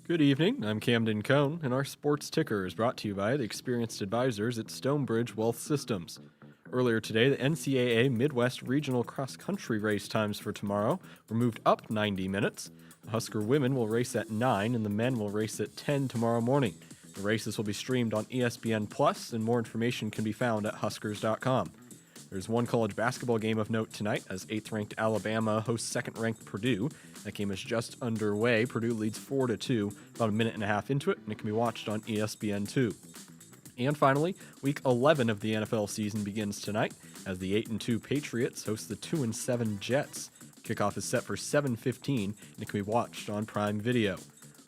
Good evening, I'm Camden Cohn, and our sports ticker is brought to you by the experienced advisors at Stonebridge Wealth Systems. Earlier today, the NCAA Midwest Regional Cross Country race times for tomorrow were moved up 90 minutes. The Husker women will race at 9 and the men will race at 10 tomorrow morning. The races will be streamed on ESPN Plus, and more information can be found at huskers.com. There's one college basketball game of note tonight as 8th-ranked Alabama hosts 2nd-ranked Purdue. That game is just underway. Purdue leads 4-2, about a minute and a half into it, and it can be watched on ESPN2. And finally, Week 11 of the NFL season begins tonight as the 8-2 Patriots host the 2-7 Jets. Kickoff is set for 7:15, and it can be watched on Prime Video.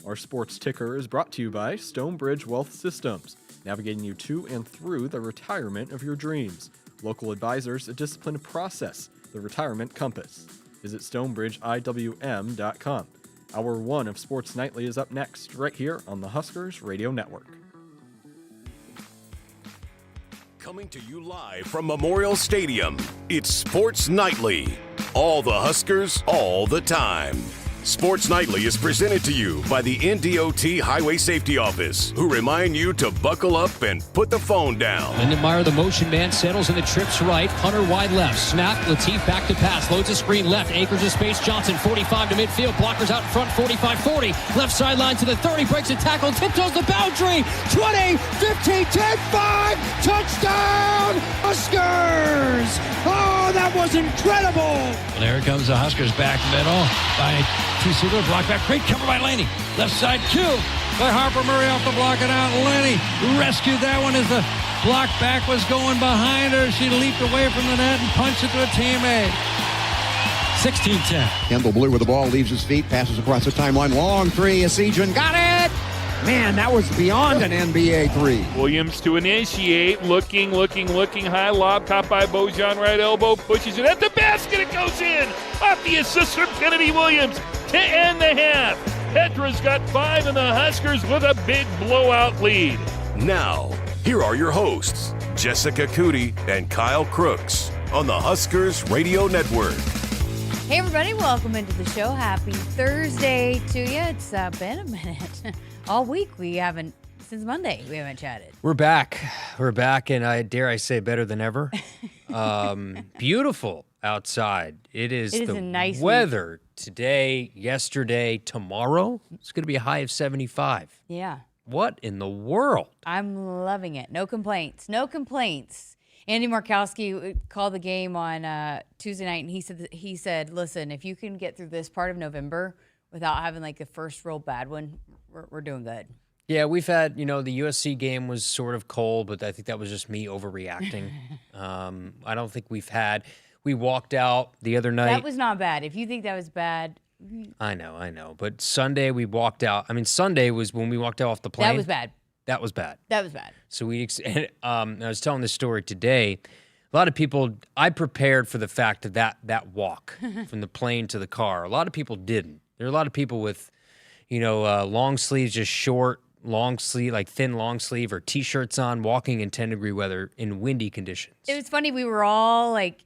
Our sports ticker is brought to you by Stonebridge Wealth Systems, navigating you to and through the retirement of your dreams. Local advisors, a disciplined process, the retirement compass. Visit StonebridgeIWM.com. Hour 1 of Sports Nightly is up next, right here on the Huskers Radio Network. Coming to you live from Memorial Stadium, it's Sports Nightly. All the Huskers, all the time. Sports Nightly is presented to you by the NDOT Highway Safety Office, who remind you to buckle up and put the phone down. Lindenmeyer, the motion man, settles in the trips right. Hunter wide left. Snap. Latif back to pass. Loads a screen left. Akrs to space. Johnson 45 to midfield. Blockers out in front. 45-40. Left sideline to the 30. Breaks a tackle. Tiptoes the boundary. 20, 15, 10, 5. Touchdown, Huskers! Oh, that was incredible. And there comes the Huskers back middle by T-Sigler, block back, great cover by Laney. Left side, 2 by Harper Murray off the block, and out Laney rescued that one as the block back was going behind her. She leaped away from the net and punched it to a teammate. 16-10. Kendall Blue with the ball, leaves his feet, passes across the timeline, long three, Asidran got it! Man, that was beyond an NBA three. Williams to initiate, looking, high lob, caught by Bojan, right elbow, pushes it at the basket, it goes in! Off the assist from Kennedy Williams to end the half. Petra's got 5 and the Huskers with a big blowout lead. Now, here are your hosts, Jessica Coody and Kyle Crooks on the Huskers Radio Network. Hey everybody, welcome into the show. Happy Thursday to you. It's been a minute. All week since Monday, we haven't chatted. We're back, and I dare I say better than ever. Beautiful outside. It is a nice weather today, yesterday, tomorrow. It's going to be a high of 75. Yeah. What in the world? I'm loving it. No complaints. Andy Markowski called the game on Tuesday night, and he said, listen, if you can get through this part of November without having like the first real bad one, we're doing good. Yeah, we've had, the USC game was sort of cold, but I think that was just me overreacting. I don't think we walked out the other night. That was not bad. If you think that was bad. I know. But Sunday we walked out. I mean, Sunday was when we walked out off the plane. That was bad. That was bad. So I was telling this story today. A lot of people, I prepared for the fact of that walk from the plane to the car. A lot of people didn't. There are a lot of people with, long sleeves, just short, long sleeve, like thin long sleeve or T-shirts on, walking in 10-degree weather in windy conditions. It was funny. We were all like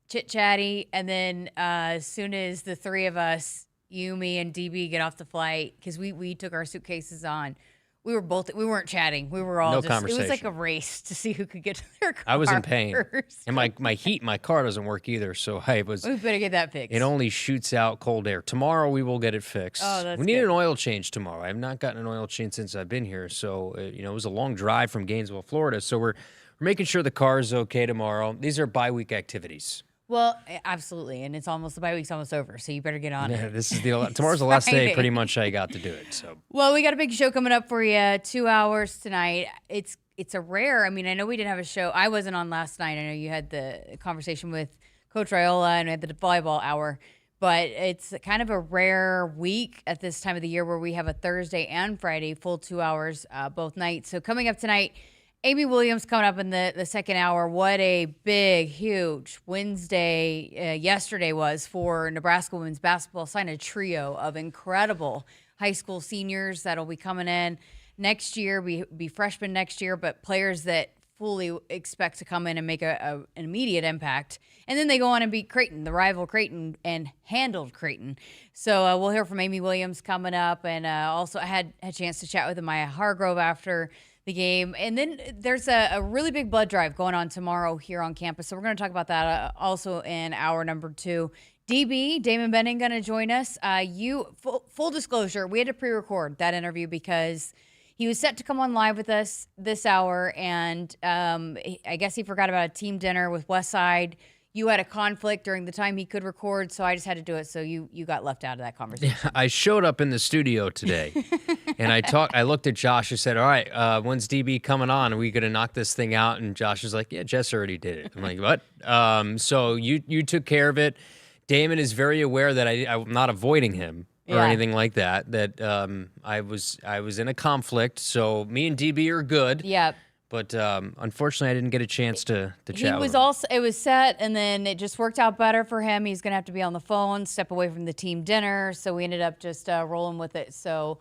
chit-chatty, and then as soon as the three of us, you, me, and DB get off the flight, because we took our suitcases on, we weren't chatting. We were all no just, conversation. It was like a race to see who could get to their car. I was in pain. First. And my car doesn't work either, so We better get that fixed. It only shoots out cold air. Tomorrow we will get it fixed. Oh, that's We need good. an oil change tomorrow. I have not gotten an oil change since I've been here, so it was a long drive from Gainesville, Florida. So we're making sure the car is okay tomorrow. These are bye-week activities. Well, absolutely, and the bye week's almost over, so you better get on Yeah, it. tomorrow's the last day. Friday. Pretty much I got to do it. So Well, we got a big show coming up for you. 2 hours tonight. It's a rare. I mean, I know we didn't have a show. I wasn't on last night. I know you had the conversation with Coach Raiola and we had the volleyball hour. But it's kind of a rare week at this time of the year where we have a Thursday and Friday full 2 hours both nights. So coming up tonight, Amy Williams coming up in the second hour. What a big, huge Wednesday yesterday was for Nebraska women's basketball. Signed a trio of incredible high school seniors that'll be coming in next year, be freshmen next year, but players that fully expect to come in and make an immediate impact. And then they go on and beat Creighton, the rival Creighton, and handled Creighton. So we'll hear from Amy Williams coming up. And also I had a chance to chat with Amiah Hargrove after the game. And then there's a really big blood drive going on tomorrow here on campus. So we're going to talk about that also in hour number 2. DB, Damon Benning, going to join us. Full disclosure, we had to pre-record that interview because he was set to come on live with us this hour, and I guess he forgot about a team dinner with Westside. You had a conflict during the time he could record, so I just had to do it. So you got left out of that conversation. Yeah, I showed up in the studio today, and I looked at Josh. I said, "All right, when's DB coming on? Are we going to knock this thing out?" And Josh was like, "Yeah, Jess already did it." I'm like, "What?" So you took care of it. Damon is very aware that I'm not avoiding him or anything like that. That I was in a conflict. So me and DB are good. Yep. But unfortunately, I didn't get a chance to chat with him. It was set, and then it just worked out better for him. He's going to have to be on the phone, step away from the team dinner. So we ended up just rolling with it. So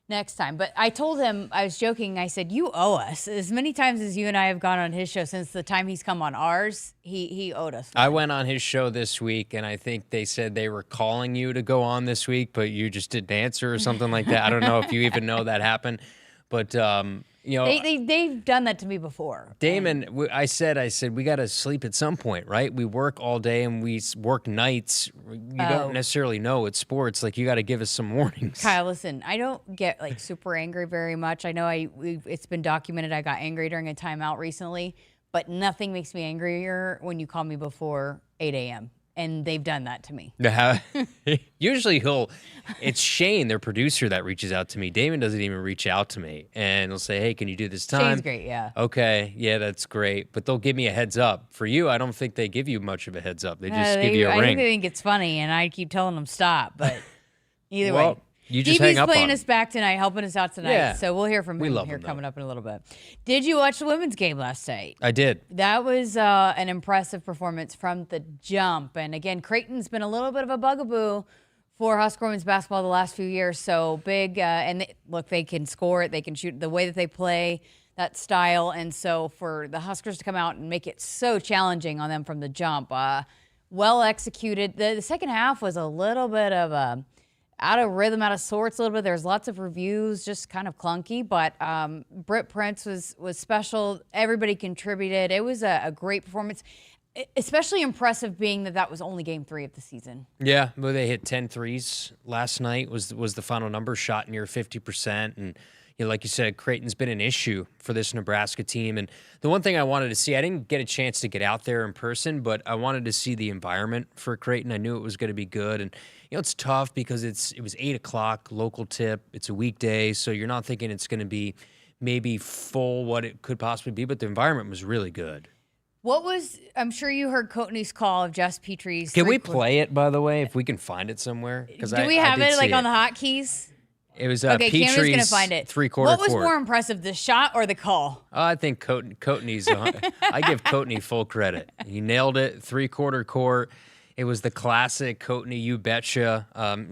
next time. But I told him, I was joking, I said, you owe us. As many times as you and I have gone on his show since the time he's come on ours, he owed us one. I went on his show this week, and I think they said they were calling you to go on this week, but you just didn't answer or something like that. I don't know if you even know that happened. But, you know, they've done that to me before. Damon, I said, we got to sleep at some point, right? We work all day and we work nights. You don't necessarily know it's sports. Like, you got to give us some warnings. Kyle, listen, I don't get like super angry very much. I know it's been documented I got angry during a timeout recently, but nothing makes me angrier when you call me before 8 a.m. And they've done that to me. Usually it's Shane, their producer, that reaches out to me. Damon doesn't even reach out to me. And he'll say, hey, can you do this time? Shane's great, yeah. Okay, yeah, that's great. But they'll give me a heads up. For you, I don't think they give you much of a heads up. They just give you a ring. I think they think it's funny, and I keep telling them stop. But either way. You just hang up on playing us back tonight, helping us out tonight. Yeah. So we'll hear from him here coming up in a little bit. Did you watch the women's game last night? I did. That was an impressive performance from the jump. And again, Creighton's been a little bit of a bugaboo for Husker women's basketball the last few years. So big, and they can score it. They can shoot the way that they play, that style. And so for the Huskers to come out and make it so challenging on them from the jump, well executed. The second half was a little bit of out of rhythm, out of sorts a little bit. There's lots of reviews, just kind of clunky, but Britt Prince was special. Everybody contributed. It was a great performance, especially impressive being that was only game 3 of the season. Yeah, but they hit 10 threes last night was the final number, shot near 50%. And you know, like you said, Creighton's been an issue for this Nebraska team. And the one thing I wanted to see, I didn't get a chance to get out there in person, but I wanted to see the environment for Creighton. I knew it was going to be good. And you know, it's tough because it was 8 o'clock local tip. It's a weekday, so you're not thinking it's going to be maybe full what it could possibly be, but the environment was really good. I'm sure you heard Coatney's call of Jess Petrie's. Can we play it, by the way, if we can find it somewhere? Do we have it like on the hotkeys? It was okay, Petrie's Cameron's going to find it. Three-quarter court. What was court. more impressive, the shot or the call? I think Coatney's. I give Coatney full credit. He nailed it, three-quarter court. It was the classic Coatney, you betcha.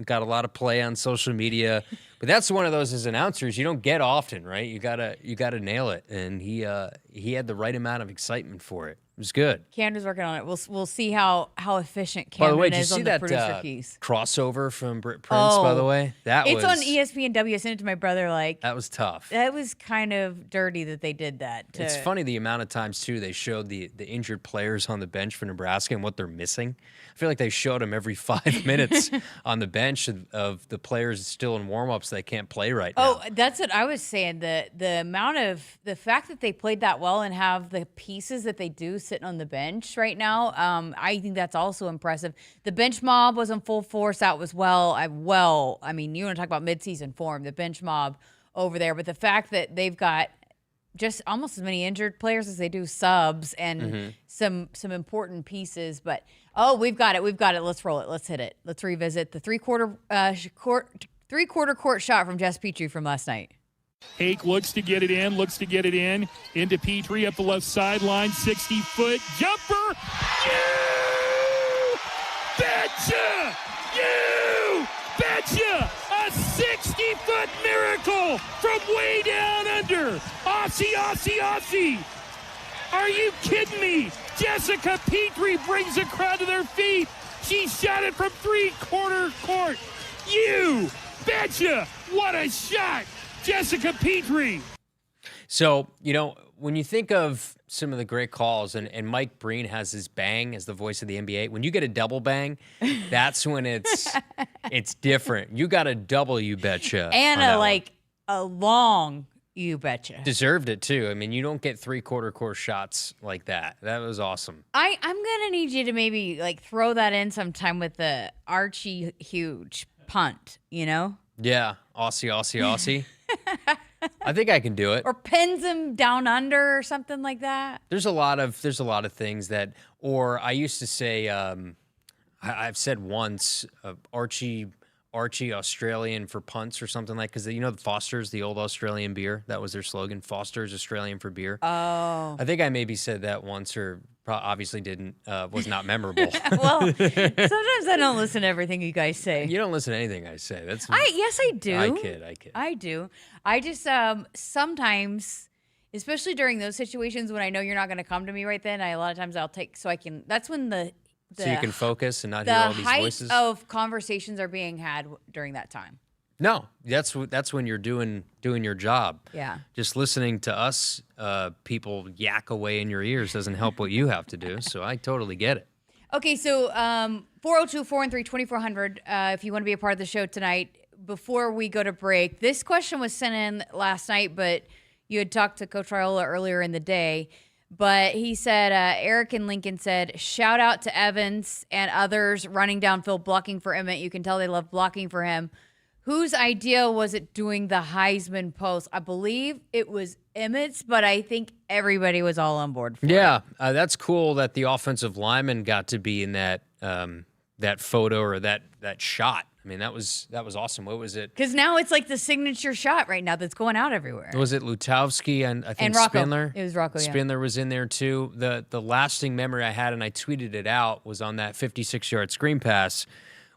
Got a lot of play on social media, but that's one of those as announcers you don't get often, right? You gotta nail it, and he had the right amount of excitement for it. It was good. Camden's working on it. We'll see how efficient Camden is on the producer keys. Crossover from Britt Prince, by the way? It's on ESPNW. I sent it to my brother. That was tough. That was kind of dirty that they did that. It's funny the amount of times, too, they showed the injured players on the bench for Nebraska and what they're missing. I feel like they showed them every 5 minutes on the bench of the players still in warm-ups that can't play right now. Oh, that's what I was saying. The fact that they played that well and have the pieces that they do sitting on the bench right now, I think that's also impressive. The bench mob was in full force. That was I mean, you want to talk about midseason form, the bench mob over there. But the fact that they've got just almost as many injured players as they do subs and some important pieces. But, we've got it. Let's roll it. Let's hit it. Let's revisit the three-quarter court shot from Jess Petrie from last night. Hake looks to get it in, into Petrie up the left sideline, 60-foot jumper. You betcha! You betcha! A 60-foot miracle from way down under. Aussie. Are you kidding me? Jessica Petrie brings the crowd to their feet. She shot it from three-quarter court. You betcha! What a shot! Jessica Petrie. So, when you think of some of the great calls, and Mike Breen has his bang as the voice of the NBA, when you get a double bang, that's when it's different. You got a double, you betcha. And a long you betcha. Deserved it, too. I mean, you don't get three-quarter court shots like that. That was awesome. I'm going to need you to maybe throw that in sometime with the Archie Huge punt, Yeah, Aussie. I think I can do it. Or pins him down under or something like that. There's a lot of things that, or I used to say, I've said once, Archie Australian for punts or something because the Foster's, the old Australian beer, that was their slogan. Foster's Australian for beer. Oh, I think I maybe said that once, or obviously didn't. Was not memorable. Well, sometimes I don't listen to everything you guys say. You don't listen to anything I say. Yes, I do. I kid. I do. I just sometimes, especially during those situations when I know you're not going to come to me right then, a lot of times I'll take so I can. That's when so you can focus and not hear all these voices. The height of conversations are being had during that time. No, that's when you're doing your job. Yeah. Just listening to us people yak away in your ears doesn't help what you have to do. So I totally get it. Okay, so 402-413-2400 if you want to be a part of the show tonight. Before we go to break, this question was sent in last night, but you had talked to Coach Raiola earlier in the day. But he said, Eric in Lincoln said, shout out to Evans and others running downfield blocking for Emmett. You can tell they love blocking for him. Whose idea was it doing the Heisman post? I believe it was Emmett's, but I think everybody was all on board for it. That's cool that the offensive lineman got to be in that photo or that shot. I mean, that was awesome. What was it? Because now it's like the signature shot right now that's going out everywhere. Was it Lutowski and I think and Rocco. Spindler? It was Rocco, yeah. Spindler was in there too. The lasting memory I had, and I tweeted it out, was on that 56-yard screen pass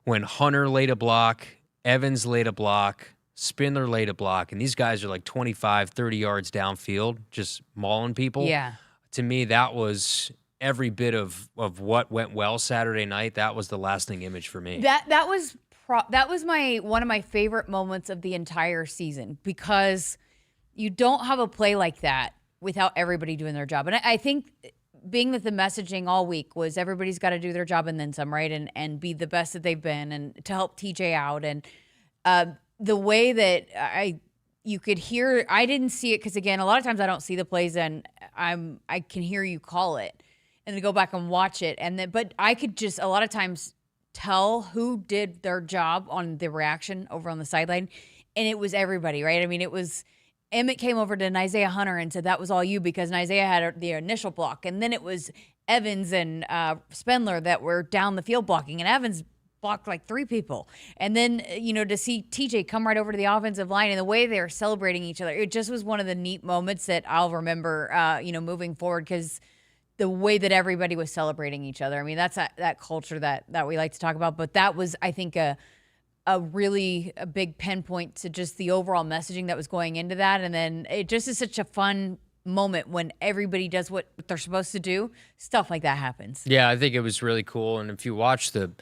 when Hunter laid a block, Evans laid a block, Spindler laid a block, and these guys are 25, 30 yards downfield, just mauling people. Yeah. To me, that was every bit of what went well Saturday night. That was the lasting image for me. That was one of my favorite moments of the entire season, because you don't have a play like that without everybody doing their job. And I think being that the messaging all week was everybody's got to do their job and then some, right? And be the best that they've been and to help TJ out. And the way that you could hear, I didn't see it because, again, a lot of times I don't see the plays and I can hear you call it and then go back and watch it. But I could just a lot of times tell who did their job on the reaction over on the sideline, and it was everybody, right? I mean, it was Emmett came over to Isaiah Hunter and said that was all you because Isaiah had the initial block, and then it was Evans and Spindler that were down the field blocking, and Evans blocked 3 people, and then to see TJ come right over to the offensive line and the way they were celebrating each other, it just was one of the neat moments that I'll remember, moving forward, because the way that everybody was celebrating each other. I mean, that's that culture that we like to talk about. But that was, I think, a really big pinpoint to just the overall messaging that was going into that. And then it just is such a fun moment when everybody does what they're supposed to do. Stuff like that happens. Yeah, I think it was really cool. And if you watch the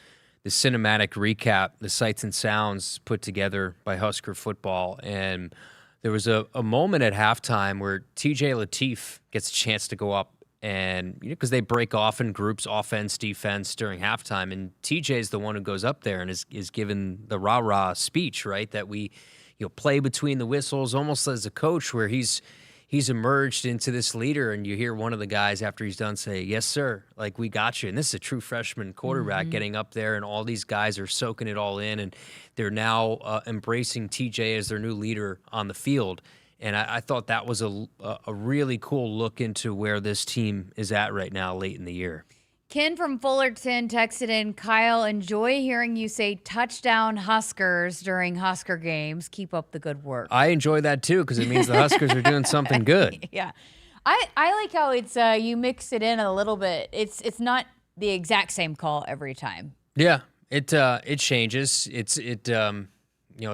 cinematic recap, the sights and sounds put together by Husker football, and there was a moment at halftime where TJ Lateef gets a chance to go up. And because they break off in groups, offense, defense during halftime, and TJ's the one who goes up there and is given the rah-rah speech, right? That we play between the whistles, almost as a coach, where he's emerged into this leader, and you hear one of the guys after he's done say, "Yes, sir, we got you." And this is a true freshman quarterback getting up there, and all these guys are soaking it all in, and they're now embracing TJ as their new leader on the field. And I thought that was a really cool look into where this team is at right now late in the year. Ken from Fullerton texted in, Kyle, enjoy hearing you say touchdown Huskers during Husker games. Keep up the good work. I enjoy that too because it means the Huskers are doing something good. Yeah. I like how it's you mix it in a little bit. It's not the exact same call every time. Yeah. It changes. It's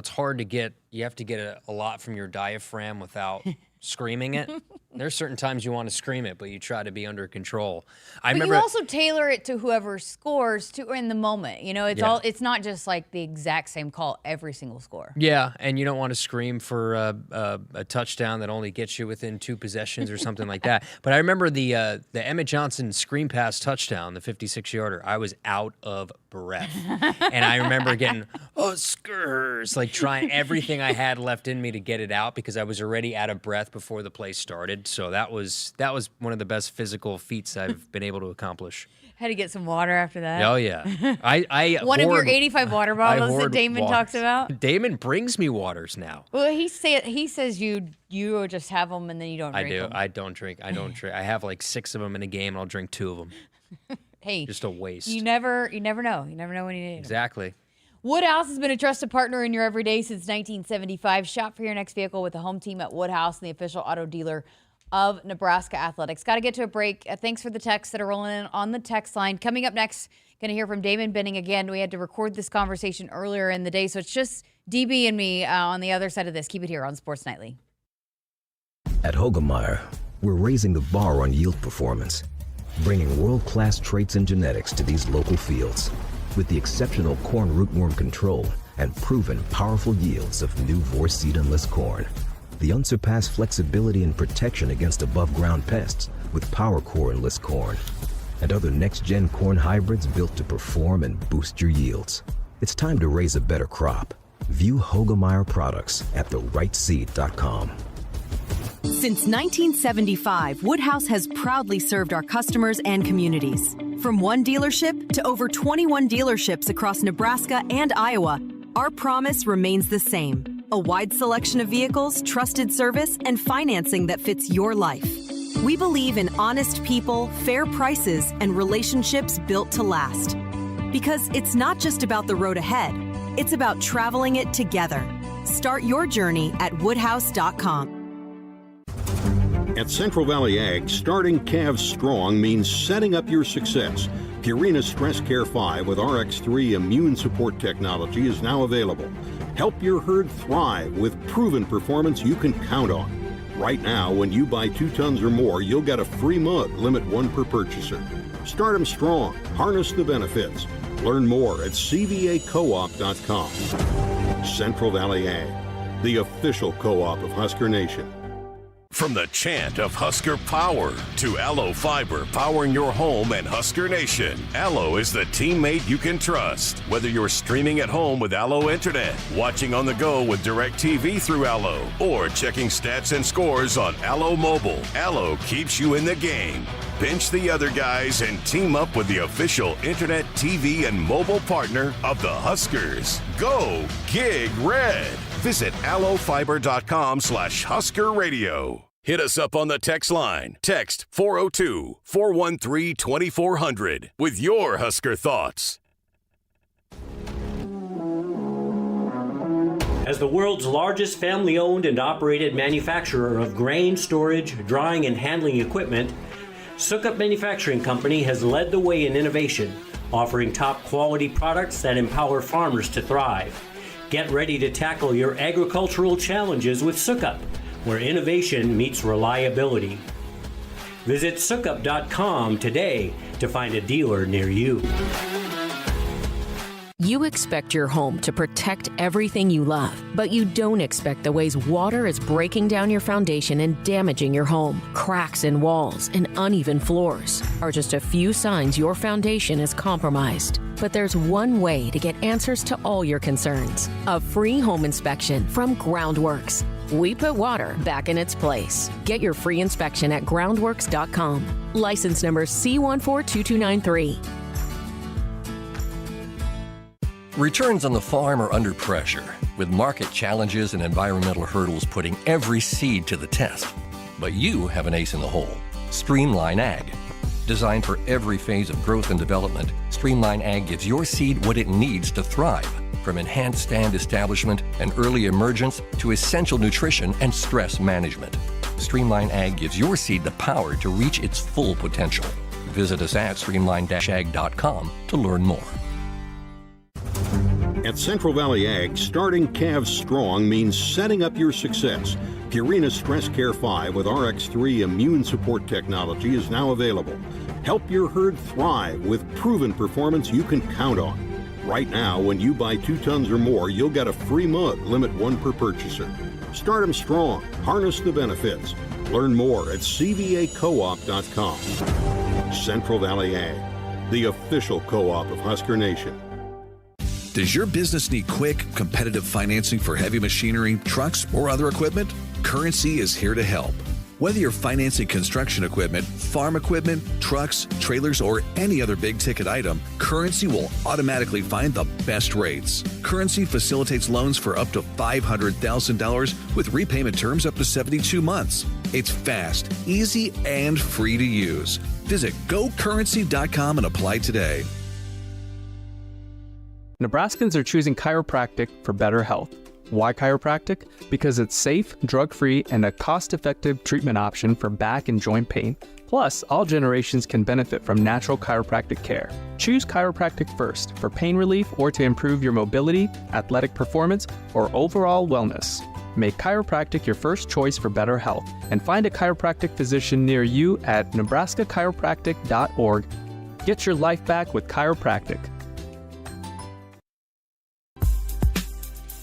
hard to get. You have to get a lot from your diaphragm without screaming it. There's certain times you want to scream it, but you try to be under control. I But remember you also tailor it to whoever scores to in the moment. You know, it's not just like the exact same call every single score. Yeah, and you don't want to scream for a touchdown that only gets you within 2 possessions or something like that. But I remember the Emmett Johnson screen pass touchdown, the 56-yarder. I was out of breath, and I remember getting Huskers, like trying everything I had left in me to get it out because I was already out of breath before the play started. So that was one of the best physical feats I've been able to accomplish. Had to get some water after that. Oh yeah, I one of your 85 water bottles that Damon talks about. Damon brings me waters now. Well, he says you just have them and then you don't drink them. I don't drink. I I have like 6 of them in a game, and I'll drink 2 of them. Hey, just a waste. You never know. You never know when you need them. Exactly. Woodhouse has been a trusted partner in your everyday since 1975. Shop for your next vehicle with the home team at Woodhouse, the official auto dealer of Nebraska Athletics. Got to get to a break. Thanks for the texts that are rolling in on the text line. Coming up next, going to hear from Damon Benning again. We had to record this conversation earlier in the day, so it's just DB and me on the other side of this. Keep it here on Sports Nightly. At Hogemeyer, we're raising the bar on yield performance, bringing world-class traits and genetics to these local fields with the exceptional corn rootworm control and proven powerful yields of new Vorceed-enless corn. The unsurpassed flexibility and protection against above-ground pests with PowerCore enlist corn, and other next-gen corn hybrids built to perform and boost your yields. It's time to raise a better crop. View Hogemeyer products at therightseed.com. Since 1975, Woodhouse has proudly served our customers and communities. From one dealership to over 21 dealerships across Nebraska and Iowa, our promise remains the same. A wide selection of vehicles, trusted service, and financing that fits your life. We believe in honest people, fair prices, and relationships built to last. Because it's not just about the road ahead, it's about traveling it together. Start your journey at woodhouse.com. At Central Valley Ag, starting calves strong means setting up your success. Purina Stress Care 5 with RX3 immune support technology is now available. Help your herd thrive with proven performance you can count on. Right now, when you buy 2 tons or more, you'll get a free mug, limit 1 per purchaser. Start them strong. Harness the benefits. Learn more at cvacoop.com. Central Valley Ag, the official co-op of Husker Nation. From the chant of Husker Power to Allo Fiber powering your home and Husker Nation, Allo is the teammate you can trust. Whether you're streaming at home with Allo Internet, watching on the go with DirecTV through Allo, or checking stats and scores on Allo Mobile, Allo keeps you in the game. Bench the other guys and team up with the official Internet, TV, and mobile partner of the Huskers. Go Gig Red. Visit allofiber.com/Husker Radio. Hit us up on the text line. Text 402-413-2400 with your Husker thoughts. As the world's largest family-owned and operated manufacturer of grain storage, drying, and handling equipment, Sukup Manufacturing Company has led the way in innovation, offering top-quality products that empower farmers to thrive. Get ready to tackle your agricultural challenges with Sukup, where innovation meets reliability. Visit sukup.com today to find a dealer near you. You expect your home to protect everything you love, but you don't expect the ways water is breaking down your foundation and damaging your home. Cracks in walls and uneven floors are just a few signs your foundation is compromised. But there's one way to get answers to all your concerns: a free home inspection from Groundworks. We put water back in its place. Get your free inspection at groundworks.com. License number C142293. Returns on the farm are under pressure, with market challenges and environmental hurdles putting every seed to the test. But you have an ace in the hole: Streamline Ag. Designed for every phase of growth and development, Streamline Ag gives your seed what it needs to thrive, from enhanced stand establishment and early emergence to essential nutrition and stress management. Streamline Ag gives your seed the power to reach its full potential. Visit us at streamline-ag.com to learn more. At Central Valley Ag, starting calves strong means setting up your success. Purina Stress Care 5 with RX3 immune support technology is now available. Help your herd thrive with proven performance you can count on. Right now, when you buy 2 tons or more, you'll get a free mug, limit 1 per purchaser. Start them strong. Harness the benefits. Learn more at cvacoop.com. Central Valley Ag, the official co-op of Husker Nation. Does your business need quick, competitive financing for heavy machinery, trucks, or other equipment? Currency is here to help. Whether you're financing construction equipment, farm equipment, trucks, trailers, or any other big-ticket item, Currency will automatically find the best rates. Currency facilitates loans for up to $500,000 with repayment terms up to 72 months. It's fast, easy, and free to use. Visit gocurrency.com and apply today. Nebraskans are choosing chiropractic for better health. Why chiropractic? Because it's safe, drug-free, and a cost-effective treatment option for back and joint pain. Plus, all generations can benefit from natural chiropractic care. Choose chiropractic first for pain relief or to improve your mobility, athletic performance, or overall wellness. Make chiropractic your first choice for better health and find a chiropractic physician near you at nebraskachiropractic.org. Get your life back with chiropractic.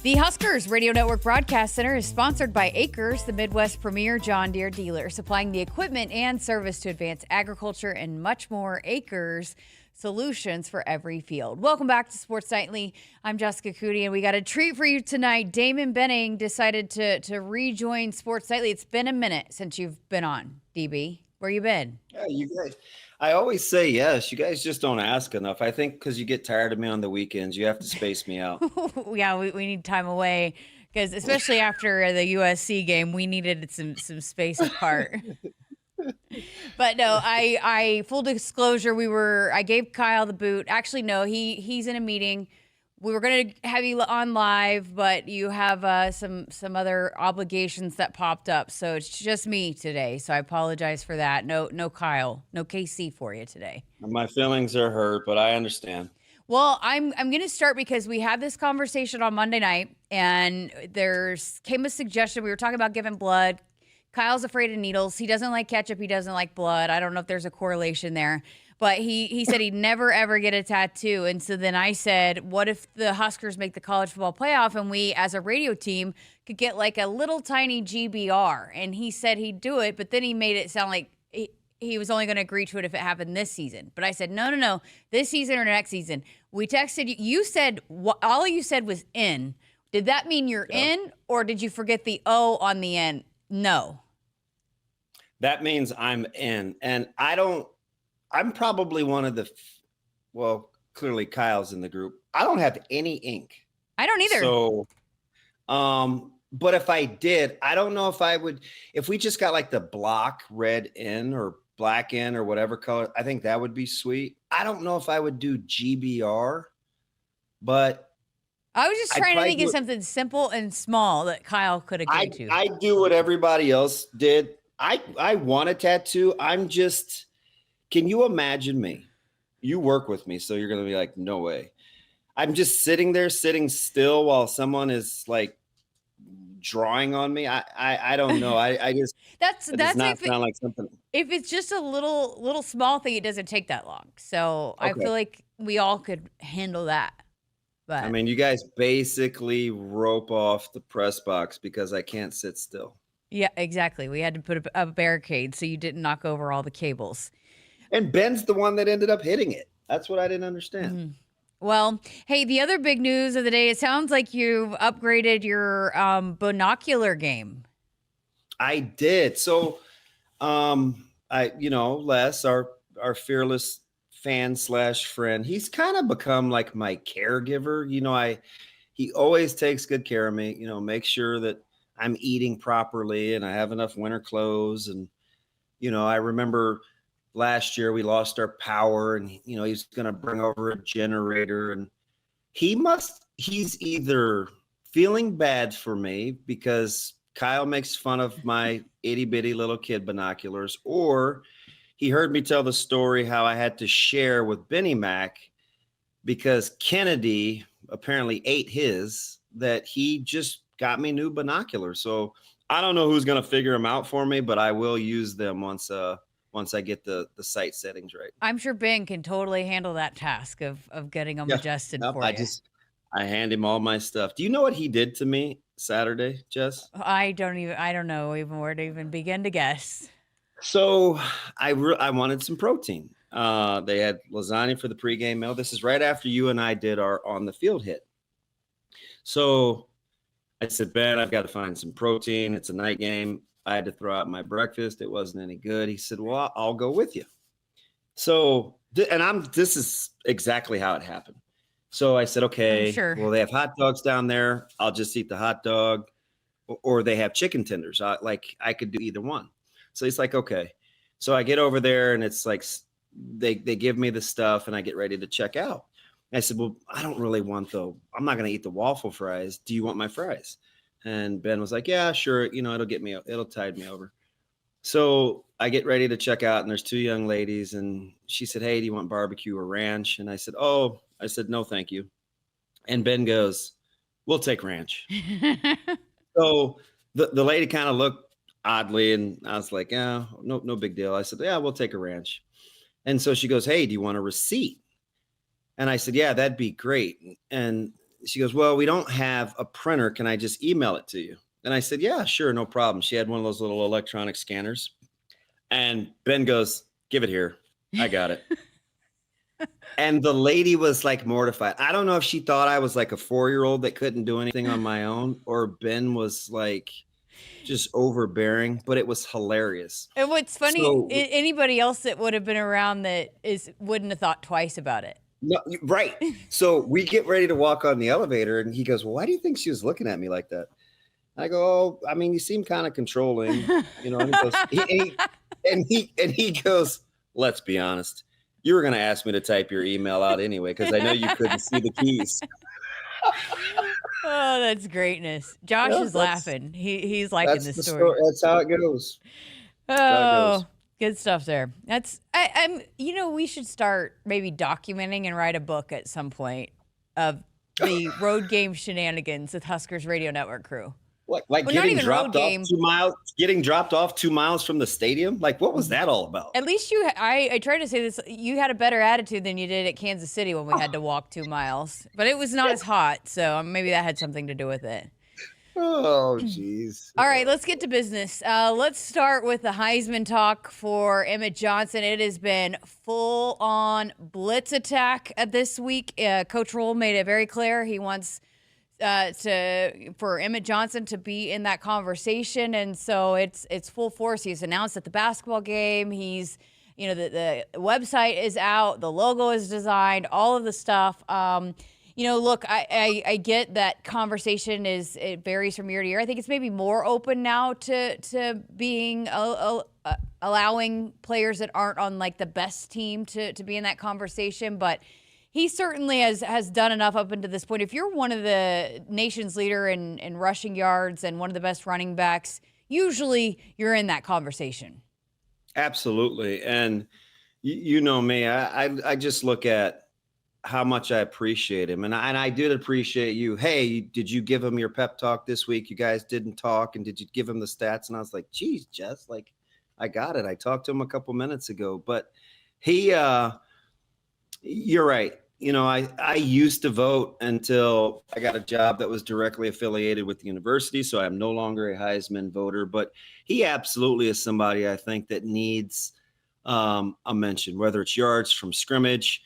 The Huskers Radio Network Broadcast Center is sponsored by Akrs, the Midwest premier John Deere dealer, supplying the equipment and service to advance agriculture and much more. Akrs, solutions for every field. Welcome back to Sports Nightly. I'm Jessica Coody, and we got a treat for you tonight. Damon Benning decided to rejoin Sports Nightly. It's been a minute since you've been on, DB. Where you been? Yeah, you guys. I always say yes. You guys just don't ask enough. I think because you get tired of me on the weekends, you have to space me out. Yeah, we need time away because especially after the USC game, we needed some space apart. But no, I full disclosure, I gave Kyle the boot. Actually, no, he's in a meeting. We were going to have you on live, but you have some other obligations that popped up. So it's just me today. So I apologize for that. No Kyle, no KC for you today. My feelings are hurt, but I understand. Well, I'm going to start because we had this conversation on Monday night, and came a suggestion. We were talking about giving blood. Kyle's afraid of needles. He doesn't like ketchup. He doesn't like blood. I don't know if there's a correlation there. But he said he'd never, ever get a tattoo. And so then I said, what if the Huskers make the college football playoff and we, as a radio team, could get like a little tiny GBR? And he said he'd do it, but then he made it sound like he was only going to agree to it if it happened this season. But I said, no, this season or next season. We texted you. You said, all you said was in. Did that mean you're in, or did you forget the O on the end? No. That means I'm in. And I'm probably one of clearly Kyle's in the group. I don't have any ink. I don't either. So, but if I did, I don't know if I would, if we just got like the block red in or black in or whatever color, I think that would be sweet. I don't know if I would do GBR, but I was just trying to think of something simple and small that Kyle could agree to. I do what everybody else did. I want a tattoo. Can you imagine me? You work with me, so you're going to be like, no way. I'm just sitting there, sitting still while someone is like drawing on me. I don't know. I just that's not sound like something. If it's just a little small thing, it doesn't take that long. So okay. I feel like we all could handle that. But I mean, you guys basically rope off the press box because I can't sit still. Yeah, exactly. We had to put a barricade so you didn't knock over all the cables. And Ben's the one that ended up hitting it. That's what I didn't understand. Mm-hmm. Well, hey, the other big news of the day, it sounds like you've upgraded your binocular game. I did. So, Les, our fearless fan / friend, he's kind of become like my caregiver. He always takes good care of me, make sure that I'm eating properly and I have enough winter clothes. And, I remember last year we lost our power and, he's going to bring over a generator, and he's either feeling bad for me because Kyle makes fun of my itty bitty little kid binoculars, or he heard me tell the story how I had to share with Benny Mac because Kennedy apparently ate his, that he just got me new binoculars. So I don't know who's going to figure them out for me, but I will use them once I get the site settings right. I'm sure Ben can totally handle that task of getting them adjusted for you. I hand him all my stuff. Do you know what he did to me Saturday, Jess? I don't know even where to even begin to guess. So I wanted some protein. They had lasagna for the pregame meal. This is right after you and I did our on the field hit. So I said, Ben, I've got to find some protein. It's a night game. I had to throw out my breakfast. It wasn't any good. He said, well, I'll go with you. So, this is exactly how it happened. So I said, okay, sure. Well, they have hot dogs down there. I'll just eat the hot dog, or they have chicken tenders. I could do either one. So he's like, okay. So I get over there and it's like, they give me the stuff and I get ready to check out. I said, well, I don't really want I'm not going to eat the waffle fries. Do you want my fries? And Ben was like, yeah, sure. It'll tide me over. So I get ready to check out and there's two young ladies and she said, hey, do you want barbecue or ranch? And I said, no, thank you. And Ben goes, we'll take ranch. So the lady kind of looked oddly and I was like, yeah, no big deal. I said, yeah, we'll take a ranch. And so she goes, hey, do you want a receipt? And I said, yeah, that'd be great. And she goes, well, we don't have a printer. Can I just email it to you? And I said, yeah, sure. No problem. She had one of those little electronic scanners. And Ben goes, give it here. I got it. And the lady was like mortified. I don't know if she thought I was like a 4-year-old that couldn't do anything on my own, or Ben was like just overbearing, but it was hilarious. And what's funny, anybody else that would have been around wouldn't have thought twice about it. No, right. So we get ready to walk on the elevator and he goes, well, why do you think she was looking at me like that? I go, oh, I mean, you seem kind of controlling, and he goes, let's be honest. You were going to ask me to type your email out anyway, because I know you couldn't see the keys. Oh, that's greatness. Josh is laughing. He's liking this story. That's how it goes. Good stuff there. I'm we should start maybe documenting and write a book at some point of the road game shenanigans with Huskers Radio Network crew. Getting dropped off 2 miles from the stadium? Like, what was that all about? At least I tried to say this, you had a better attitude than you did at Kansas City when we had to walk 2 miles. But it was not as hot, so maybe that had something to do with it. Oh, geez. All right, let's get to business. Let's start with the Heisman talk for Emmett Johnson. It has been full-on blitz attack this week. Coach Roll made it very clear he wants for Emmett Johnson to be in that conversation, and so it's full force. He's announced at the basketball game. He's, the website is out, the logo is designed, all of the stuff. Look, I get that conversation it varies from year to year. I think it's maybe more open now to being allowing players that aren't on like the best team to be in that conversation, but he certainly has done enough up until this point. If you're one of the nation's leader in rushing yards and one of the best running backs, usually you're in that conversation. Absolutely. And you know me, I just look at how much I appreciate him. And I did appreciate you. Hey, did you give him your pep talk this week? You guys didn't talk. And did you give him the stats? And I was like, geez, Jess, like, I got it. I talked to him a couple minutes ago. But you're right. I used to vote until I got a job that was directly affiliated with the university. So I'm no longer a Heisman voter. But he absolutely is somebody I think that needs a mention, whether it's yards from scrimmage.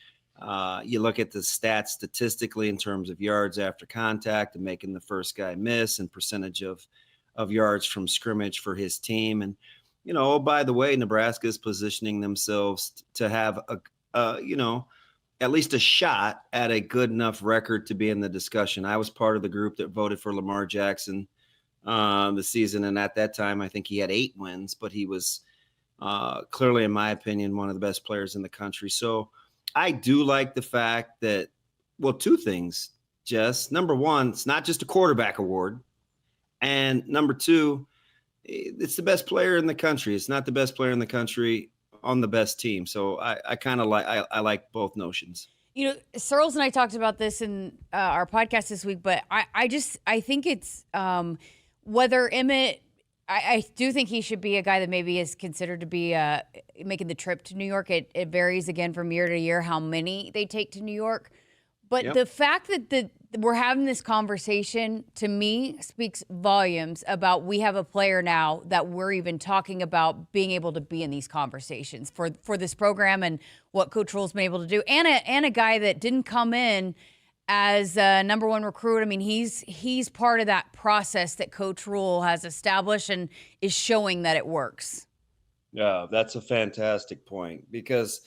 You look at the stats statistically in terms of yards after contact and making the first guy miss and percentage of yards from scrimmage for his team. And, by the way, Nebraska is positioning themselves to have at least a shot at a good enough record to be in the discussion. I was part of the group that voted for Lamar Jackson the season. And at that time, I think he had 8 wins, but he was clearly, in my opinion, one of the best players in the country. So I do like the fact that, well, 2 things, Jess. Number one, it's not just a quarterback award. And number 2, it's the best player in the country. It's not the best player in the country on the best team. So I kind of I like both notions. Searles and I talked about this in our podcast this week, but I think it's whether Emmett I do think he should be a guy that maybe is considered to be making the trip to New York. It varies again from year to year how many they take to New York. But the fact that we're having this conversation, to me, speaks volumes about we have a player now that we're even talking about being able to be in these conversations for this program and what Coach Rule's been able to do. And a guy that didn't come in as a number one recruit. I mean, he's part of that process that Coach Rule has established and is showing that it works. Yeah, that's a fantastic point because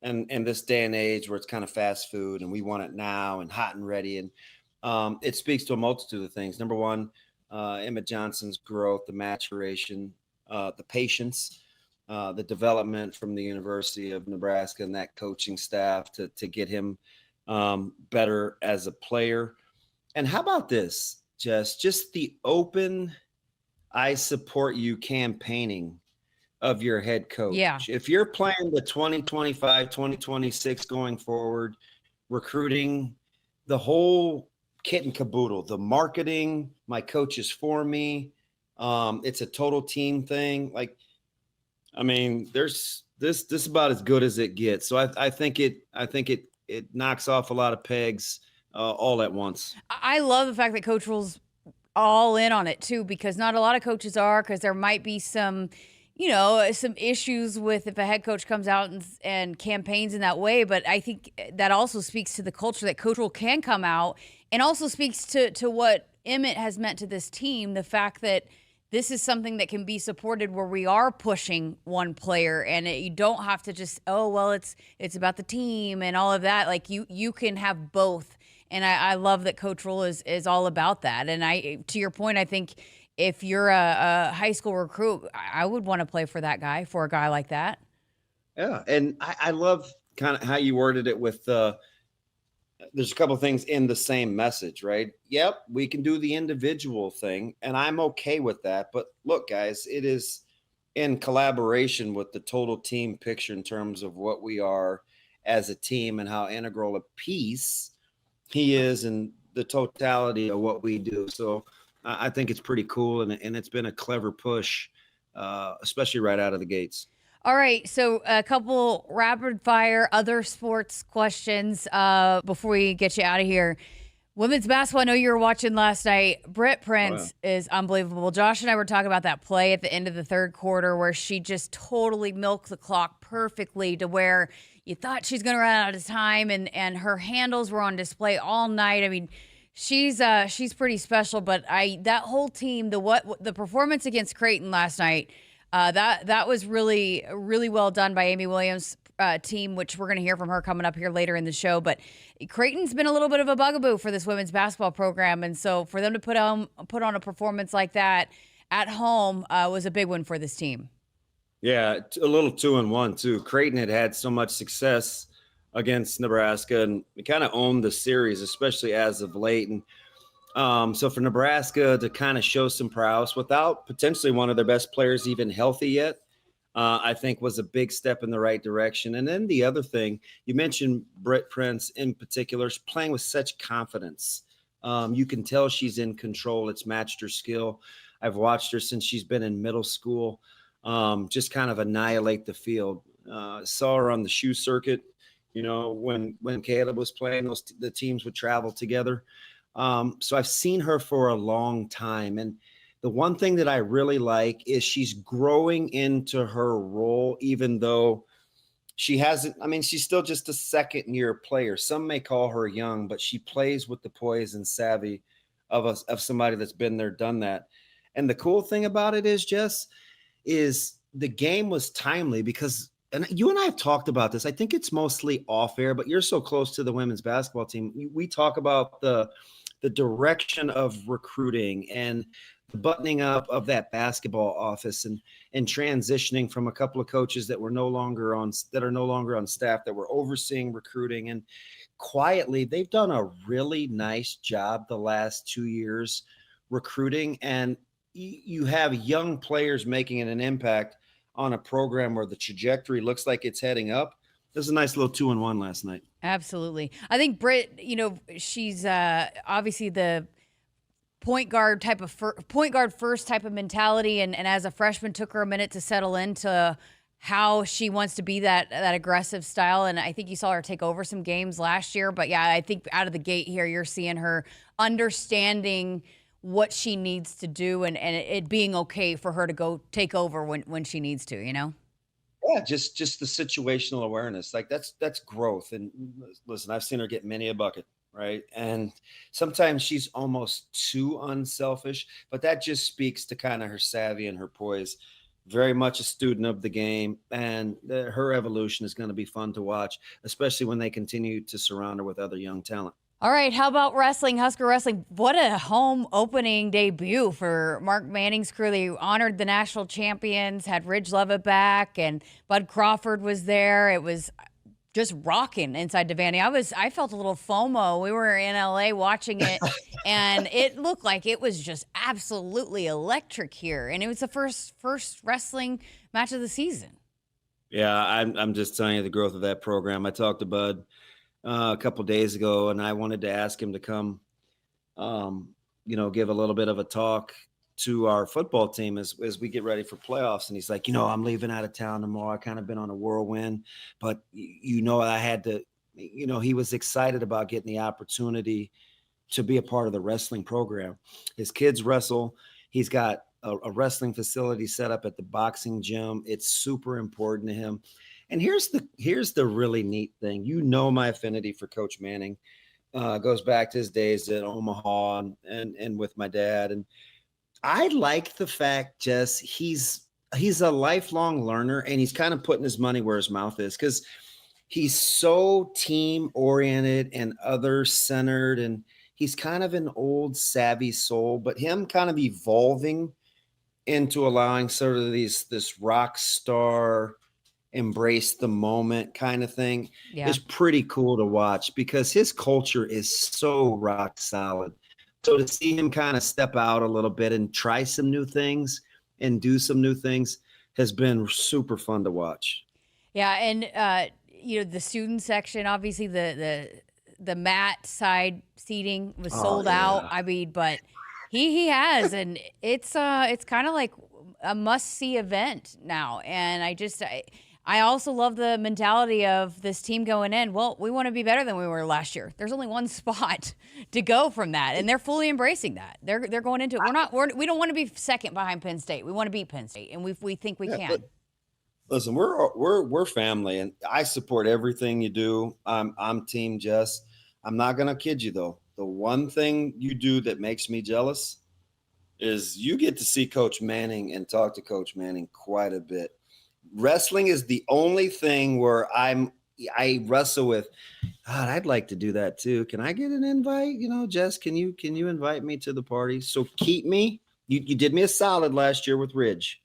in this day and age where it's kind of fast food and we want it now and hot and ready, and it speaks to a multitude of things. Number one, Emmett Johnson's growth, the maturation, the patience, the development from the University of Nebraska and that coaching staff to get him better as a player. And how about this, Jess? Just the open, I support you campaigning of your head coach. Yeah. If you're playing the 2025, 2026 going forward, recruiting, the whole kit and caboodle, the marketing, my coach is for me. It's a total team thing. Like, I mean, there's this about as good as it gets. So I think it knocks off a lot of pegs all at once. I love the fact that Coach Rule's all in on it too, because not a lot of coaches are, because there might be some issues with if a head coach comes out and campaigns in that way. But I think that also speaks to the culture that Coach Rule can come out, and also speaks to what Emmett has meant to this team. The fact that this is something that can be supported where we are pushing one player, and you don't have to just, it's about the team and all of that. Like you can have both. And I love that Coach Rule is all about that. And to your point, I think if you're a high school recruit, I would want to play for a guy like that. Yeah. And I love kind of how you worded it with there's a couple of things in the same message, right? Yep, we can do the individual thing, and I'm okay with that. But look, guys, it is in collaboration with the total team picture in terms of what we are as a team and how integral a piece he is in the totality of what we do. So I think it's pretty cool, and it's been a clever push, especially right out of the gates. All right, so a couple rapid fire other sports questions before we get you out of here. Women's basketball, I know you were watching last night. Britt Prince is unbelievable. Josh and I were talking about that play at the end of the third quarter where she just totally milked the clock perfectly to where you thought she's going to run out of time, and her handles were on display all night. I mean, she's pretty special, but that whole team, the performance against Creighton last night, that was really, really well done by Amy Williams' team, which we're going to hear from her coming up here later in the show. But Creighton's been a little bit of a bugaboo for this women's basketball program, and so for them to put on a performance like that at home was a big one for this team. Yeah, a little 2-1 too. Creighton had so much success against Nebraska, and we kind of owned the series, especially as of late. And so for Nebraska to kind of show some prowess without potentially one of their best players even healthy yet, I think was a big step in the right direction. And then the other thing, you mentioned Britt Prince in particular, is playing with such confidence. You can tell she's in control. It's matched her skill. I've watched her since she's been in middle school, just kind of annihilate the field. Saw her on the shoe circuit, when Caleb was playing, the teams would travel together. So I've seen her for a long time. And the one thing that I really like is she's growing into her role, even though she's still just a second year player. Some may call her young, but she plays with the poise and savvy of somebody that's been there, done that. And the cool thing about it is, Jess, is the game was timely because, and you and I have talked about this, I think it's mostly off air, but you're so close to the women's basketball team. We talk about the direction of recruiting and the buttoning up of that basketball office and transitioning from a couple of coaches that are no longer on staff that were overseeing recruiting. And quietly, they've done a really nice job the last 2 years recruiting. And you have young players making an impact on a program where the trajectory looks like it's heading up. This is a nice little 2-1 last night. Absolutely. I think Britt, she's obviously the point guard first type of mentality, and as a freshman took her a minute to settle into how she wants to be that aggressive style. And I think you saw her take over some games last year. But yeah, I think out of the gate here, you're seeing her understanding what she needs to do and it being okay for her to go take over when she needs to, you know? Yeah, just the situational awareness. Like that's growth. And listen, I've seen her get many a bucket, right? And sometimes she's almost too unselfish, but that just speaks to kind of her savvy and her poise. Very much a student of the game, and her evolution is going to be fun to watch, especially when they continue to surround her with other young talent. All right, how about wrestling, Husker wrestling? What a home opening debut for Mark Manning's crew. They honored the national champions, had Ridge Levitt back, and Bud Crawford was there. It was just rocking inside Devaney. I felt a little FOMO. We were in LA watching it, and it looked like it was just absolutely electric here. And it was the first wrestling match of the season. Yeah, I'm just telling you the growth of that program. I talked to Bud a couple days ago, and I wanted to ask him to come, give a little bit of a talk to our football team as we get ready for playoffs. And he's like, I'm leaving out of town tomorrow. I kind of been on a whirlwind, but I had to, he was excited about getting the opportunity to be a part of the wrestling program. His kids wrestle. He's got a wrestling facility set up at the boxing gym. It's super important to him. And here's the really neat thing. My affinity for Coach Manning goes back to his days at Omaha and with my dad. And I like the fact, Jess, he's a lifelong learner, and he's kind of putting his money where his mouth is, because he's so team oriented and other centered, and he's kind of an old savvy soul, but him kind of evolving into allowing sort of this rock star embrace the moment kind of thing is pretty cool to watch, because his culture is so rock solid. So to see him kind of step out a little bit and try some new things and do some new things has been super fun to watch. Yeah, and the student section, obviously the mat side seating was sold out. I mean, but he has, and it's kind of like a must-see event now. And I also love the mentality of this team going in. Well, we want to be better than we were last year. There's only one spot to go from that, and they're fully embracing that. They're going into it. We don't want to be second behind Penn State. We want to beat Penn State, and we think we can. Listen, we're family, and I support everything you do. I'm Team Jess. I'm not gonna kid you though. The one thing you do that makes me jealous is you get to see Coach Manning and talk to Coach Manning quite a bit. Wrestling is the only thing where I wrestle with, God, I'd like to do that too. Can I get an invite? Jess, can you invite me to the party? So keep me. You did me a solid last year with Ridge,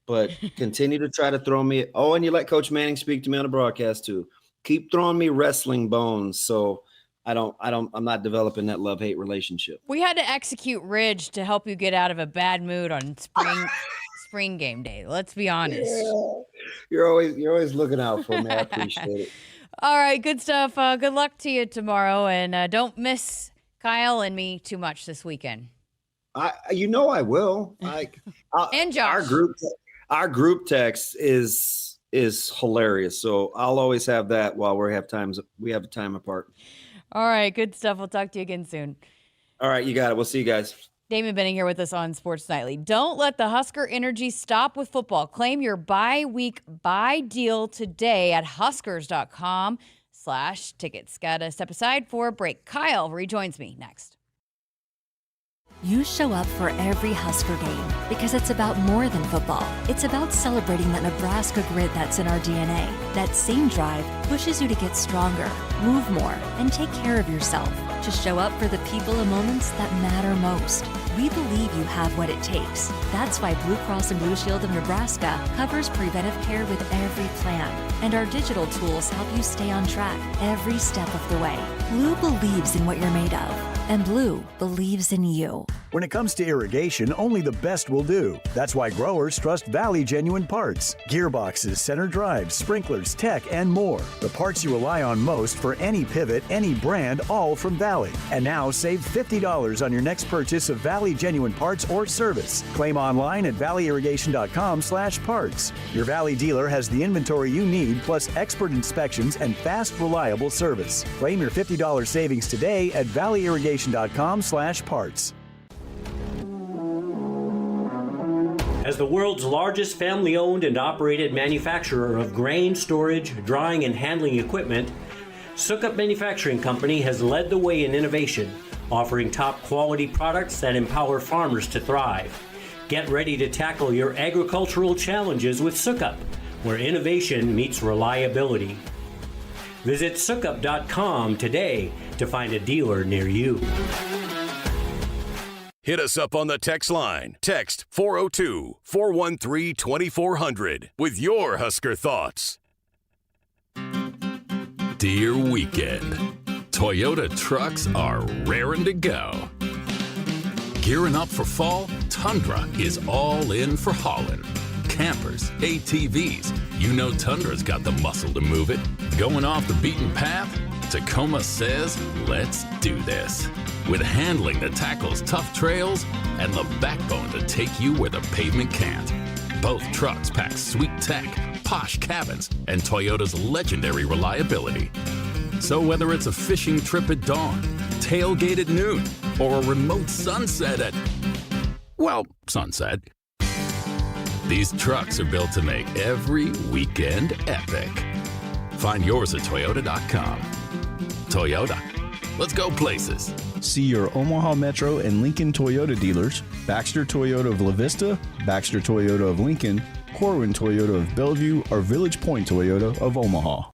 but continue to try to throw me. Oh, and you let Coach Manning speak to me on the broadcast too. Keep throwing me wrestling bones. So I'm not developing that love-hate relationship. We had to execute Ridge to help you get out of a bad mood on spring game day. Let's be honest. Yeah. You're always looking out for me. I appreciate it. All right, good stuff. Good luck to you tomorrow, and don't miss Kyle and me too much this weekend. I will. And Josh. Our group text is hilarious. So I'll always have that while we have a time apart. All right, good stuff. We'll talk to you again soon. All right, you got it. We'll see you guys. Damon Benning here with us on Sports Nightly. Don't let the Husker energy stop with football. Claim your bye-week buy deal today at huskers.com/tickets. Got to step aside for a break. Kyle rejoins me next. You show up for every Husker game because it's about more than football. It's about celebrating that Nebraska grit that's in our DNA. That same drive pushes you to get stronger, move more, and take care of yourself. To show up for the people and moments that matter most. We believe you have what it takes. That's why Blue Cross and Blue Shield of Nebraska covers preventive care with every plan. And our digital tools help you stay on track every step of the way. Blue believes in what you're made of. And Blue believes in you. When it comes to irrigation, only the best will do. That's why growers trust Valley Genuine Parts. Gearboxes, center drives, sprinklers, tech, and more. The parts you rely on most for any pivot, any brand, all from Valley. And now save $50 on your next purchase of Valley Genuine Parts or service. Claim online at valleyirrigation.com/parts. Your Valley dealer has the inventory you need, plus expert inspections and fast, reliable service. Claim your $50 savings today at valleyirrigation.com/parts. As the world's largest family-owned and operated manufacturer of grain storage, drying, and handling equipment, Sukup Manufacturing Company has led the way in innovation, offering top-quality products that empower farmers to thrive. Get ready to tackle your agricultural challenges with Sukup, where innovation meets reliability. Visit sukup.com today to find a dealer near you. Hit us up on the text line. Text 402-413-2400 with your Husker thoughts. Dear weekend, Toyota trucks are raring to go. Gearing up for fall, Tundra is all in for hauling. Campers, ATVs, you know Tundra's got the muscle to move it. Going off the beaten path? Tacoma says, let's do this. With handling that tackles tough trails and the backbone to take you where the pavement can't. Both trucks pack sweet tech, posh cabins, and Toyota's legendary reliability. So whether it's a fishing trip at dawn, tailgate at noon, or a remote sunset at, well, sunset, these trucks are built to make every weekend epic. Find yours at Toyota.com. Toyota. Let's go places. See your Omaha Metro and Lincoln Toyota dealers, Baxter Toyota of La Vista, Baxter Toyota of Lincoln, Corwin Toyota of Bellevue, or Village Point Toyota of Omaha.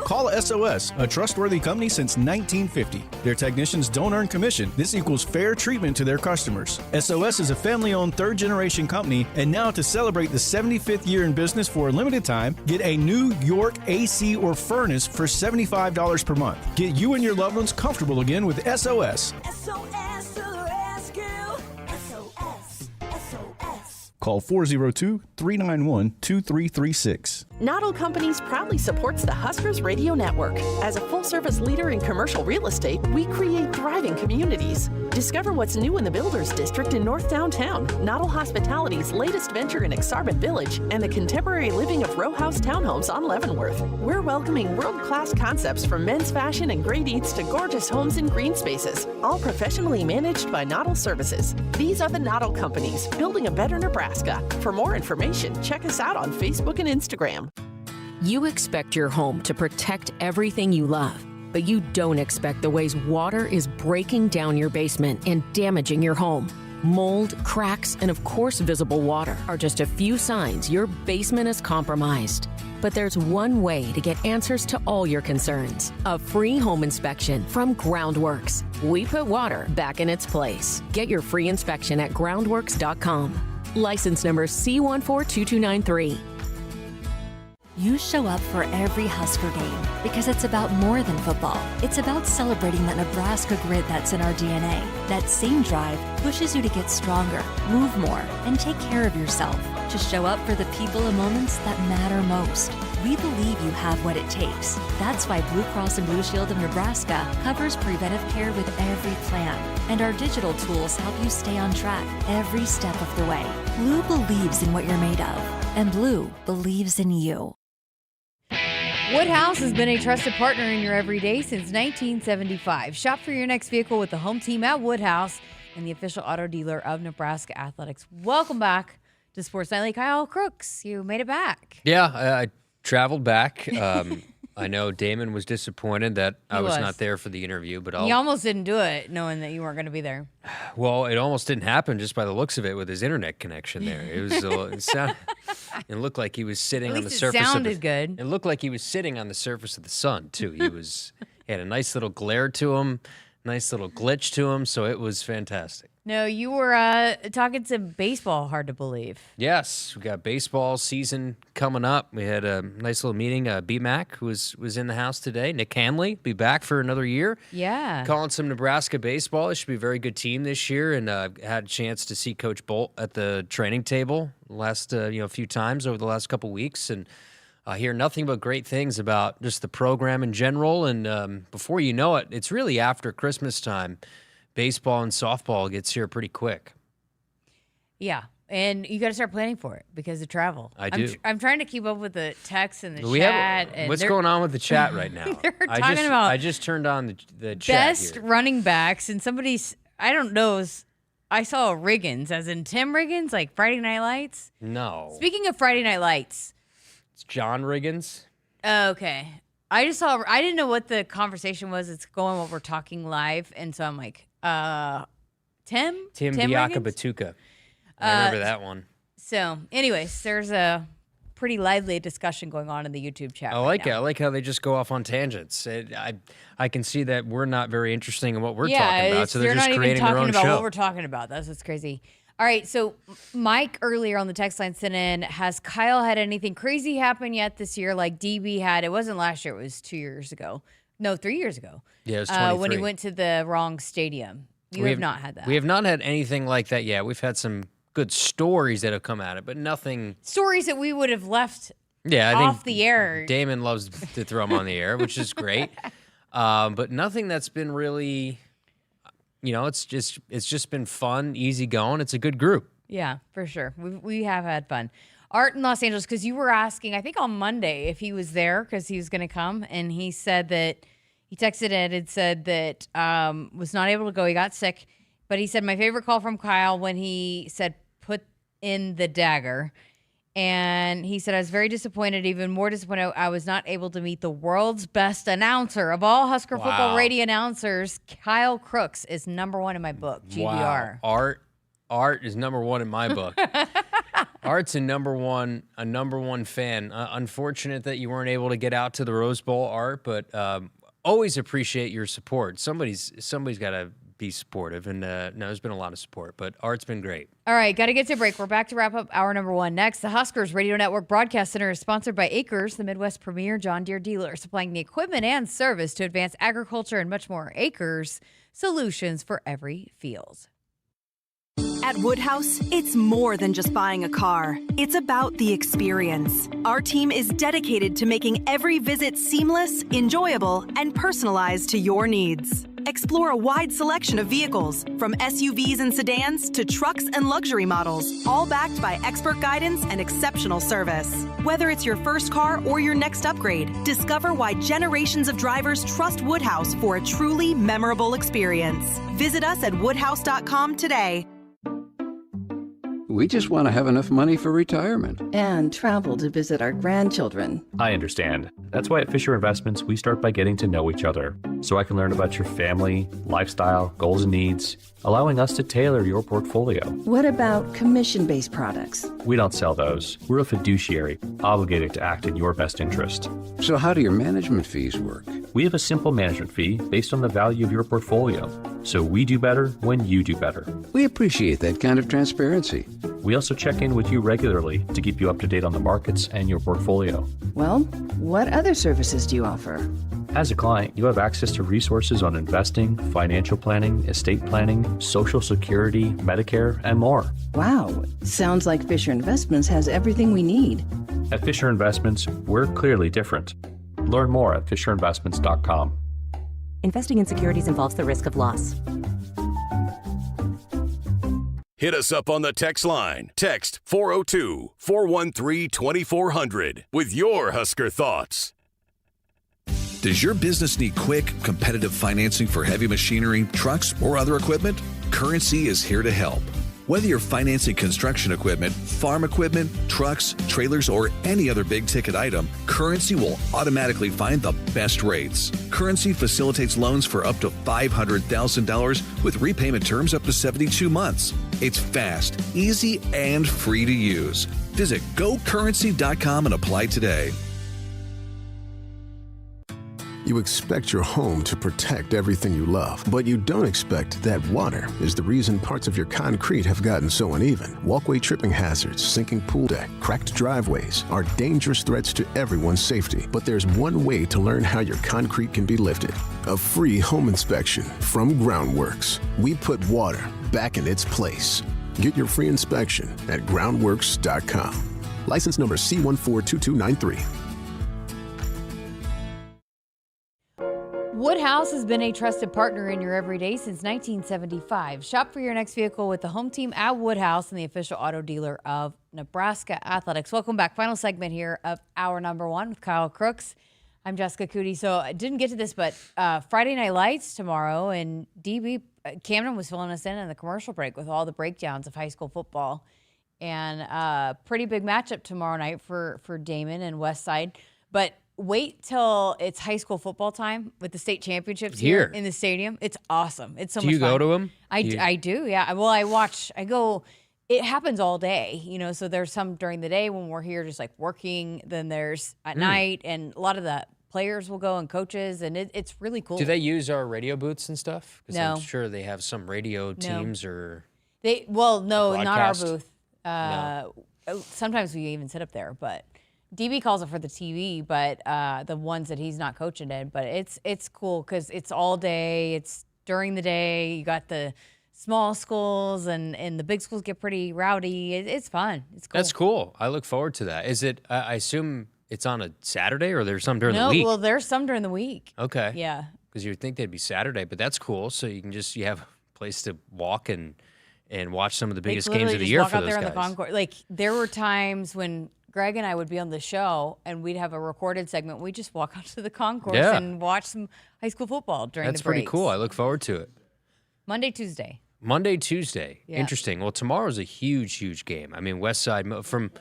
Call SOS, a trustworthy company since 1950. Their technicians don't earn commission. This equals fair treatment to their customers. SOS is a family-owned third-generation company, and now to celebrate the 75th year in business for a limited time, get a New York AC or furnace for $75 per month. Get you and your loved ones comfortable again with SOS. Call 402-391-2336. Noddle Companies proudly supports the Huskers Radio Network. As a full-service leader in commercial real estate, we create thriving communities. Discover what's new in the Builders District in North Downtown, Noddle Hospitality's latest venture in Exarban Village, and the contemporary living of row house townhomes on Leavenworth. We're welcoming world-class concepts from men's fashion and great eats to gorgeous homes and green spaces, all professionally managed by Noddle Services. These are the Noddle Companies, building a better Nebraska. For more information, check us out on Facebook and Instagram. You expect your home to protect everything you love, but you don't expect the ways water is breaking down your basement and damaging your home. Mold, cracks, and of course visible water are just a few signs your basement is compromised. But there's one way to get answers to all your concerns. A free home inspection from Groundworks. We put water back in its place. Get your free inspection at groundworks.com. License number C142293. You show up for every Husker game because it's about more than football. It's about celebrating that Nebraska grit that's in our DNA. That same drive pushes you to get stronger, move more, and take care of yourself. To show up for the people and moments that matter most. We believe you have what it takes. That's why Blue Cross and Blue Shield of Nebraska covers preventive care with every plan. And our digital tools help you stay on track every step of the way. Blue believes in what you're made of. And Blue believes in you. Woodhouse has been a trusted partner in your everyday since 1975. Shop for your next vehicle with the home team at Woodhouse and the official auto dealer of Nebraska Athletics. Welcome back to Sports Nightly. Kyle Crooks, you made it back. Yeah, I traveled back. I know Damon was disappointed that I was not there for the interview, but He almost didn't do it knowing that you weren't going to be there. Well, it almost didn't happen just by the looks of it with his internet connection there. It was it looked like he was sitting on the surface. It sounded good. It looked like he was sitting on the surface of the sun too. He had a nice little glare to him. nice little glitch to him, so it was fantastic. No, you were talking some baseball, hard to believe. Yes, we got baseball season coming up. We had a nice little meeting. B-Mac, who was in the house today. Nick Hanley, be back for another year. Yeah. Calling some Nebraska baseball. It should be a very good team this year, and had a chance to see Coach Bolt at the training table last few times over the last couple weeks, and I hear nothing but great things about just the program in general. And before you know it, it's really after Christmas time. Baseball and softball gets here pretty quick. Yeah, and you got to start planning for it because of travel. I do. I'm trying to keep up with the texts and the chat. What's going on with the chat right now? They're talking about I just turned on the chat best here. running backs, and somebody's, I don't know, I saw Riggins, as in Tim Riggins, like Friday Night Lights. No. Speaking of Friday Night Lights. It's John Riggins. Okay. I didn't know what the conversation was. It's going while we're talking live, and so I'm like, Tim Biaka Riggins? Batuka. I remember that one. So, anyways, there's a pretty lively discussion going on in the YouTube chat. I like it. I like how they just go off on tangents. I can see that we're not very interesting in what we're talking about, so they're just creating their own show. They're not even talking about what we're talking about. That's what's crazy. All right, so Mike earlier on the text line sent in, has Kyle had anything crazy happen yet this year like DB had? It wasn't last year. It was 2 years ago. No, 3 years ago. Yeah, it was 23. When he went to the wrong stadium. We have not had that. We have not had anything like that yet. We've had some good stories that have come at it, but nothing. Stories that we would have left I off think the air. Damon loves to throw them on the air, which is great. But nothing that's been really, it's just been fun, easy going. It's a good group. Yeah, for sure. We have had fun. Art in Los Angeles, because you were asking, I think on Monday, if he was there because he was going to come, and he said that he texted Ed and said that was not able to go. He got sick, but he said, my favorite call from Kyle when he said, put in the dagger. And he said, I was very disappointed, even more disappointed. I was not able to meet the world's best announcer of all Husker football radio announcers. Kyle Crooks is number one in my book, GBR. Wow. Art is number one in my book. Art's a number one fan. Unfortunate that you weren't able to get out to the Rose Bowl, Art, but always appreciate your support. Somebody's got to be supportive, and there's been a lot of support, but Art's been great. All right, got to get to a break. We're back to wrap up hour number one. Next, the Huskers Radio Network Broadcast Center is sponsored by Akrs, the Midwest premier John Deere dealer, supplying the equipment and service to advance agriculture and much more. Akrs, solutions for every field. At Woodhouse, it's more than just buying a car. It's about the experience. Our team is dedicated to making every visit seamless, enjoyable, and personalized to your needs. Explore a wide selection of vehicles, from SUVs and sedans to trucks and luxury models, all backed by expert guidance and exceptional service. Whether it's your first car or your next upgrade, discover why generations of drivers trust Woodhouse for a truly memorable experience. Visit us at woodhouse.com today. We just want to have enough money for retirement. And travel to visit our grandchildren. I understand. That's why at Fisher Investments, we start by getting to know each other, so I can learn about your family, lifestyle, goals and needs, allowing us to tailor your portfolio. What about commission-based products? We don't sell those. We're a fiduciary, obligated to act in your best interest. So how do your management fees work? We have a simple management fee based on the value of your portfolio. So we do better when you do better. We appreciate that kind of transparency. We also check in with you regularly to keep you up to date on the markets and your portfolio. Well, what other services do you offer? As a client, you have access to resources on investing, financial planning, estate planning, Social Security, Medicare, and more. Wow, sounds like Fisher Investments has everything we need. At Fisher Investments, we're clearly different. Learn more at FisherInvestments.com. Investing in securities involves the risk of loss. Hit us up on the text line. Text 402-413-2400 with your Husker thoughts. Does your business need quick, competitive financing for heavy machinery, trucks, or other equipment? Currency is here to help. Whether you're financing construction equipment, farm equipment, trucks, trailers, or any other big-ticket item, Currency will automatically find the best rates. Currency facilitates loans for up to $500,000 with repayment terms up to 72 months. It's fast, easy, and free to use. Visit GoCurrency.com and apply today. You expect your home to protect everything you love, but you don't expect that water is the reason parts of your concrete have gotten so uneven. Walkway tripping hazards, sinking pool deck, cracked driveways are dangerous threats to everyone's safety. But there's one way to learn how your concrete can be lifted. A free home inspection from Groundworks. We put water back in its place. Get your free inspection at groundworks.com. License number C142293. Woodhouse has been a trusted partner in your everyday since 1975. Shop for your next vehicle with the home team at Woodhouse and the official auto dealer of Nebraska Athletics. Welcome back. Final segment here of hour number 1 with Kyle Crooks. I'm Jessica Coody. So I didn't get to this, but Friday Night Lights tomorrow, and DB Camden was filling us in the commercial break with all the breakdowns of high school football. And pretty big matchup tomorrow night for Damon and Westside. But wait till it's high school football time with the state championships here in the stadium. It's awesome. It's so much fun. Do you go to them? I do, yeah. Well, I go. It happens all day, so there's some during the day when we're here just like working. Then there's at night, and a lot of the players will go and coaches, and it's really cool. Do they use our radio booths and stuff? Because No. I'm sure they have some radio teams or not our broadcast? booth. Sometimes we even sit up there, but DB calls it for the TV, but the ones that he's not coaching in. But it's cool because it's all day. It's during the day. You got the small schools and the big schools get pretty rowdy. It's fun. It's cool. That's cool. I look forward to that. Is it? I assume it's on a Saturday, or there's some during the week? No, well, there's some during the week. Okay. Yeah. Because you would think they'd be Saturday, but that's cool. So you have a place to walk and watch some of the biggest games of the year for those guys. Walk out there on the concourse. Like there were times when Greg and I would be on the show and we'd have a recorded segment. We'd just walk out to the concourse and watch some high school football during the breaks. That's pretty cool. I look forward to it. Monday, Tuesday. Yeah. Interesting. Well, tomorrow's a huge, huge game. I mean, West Side from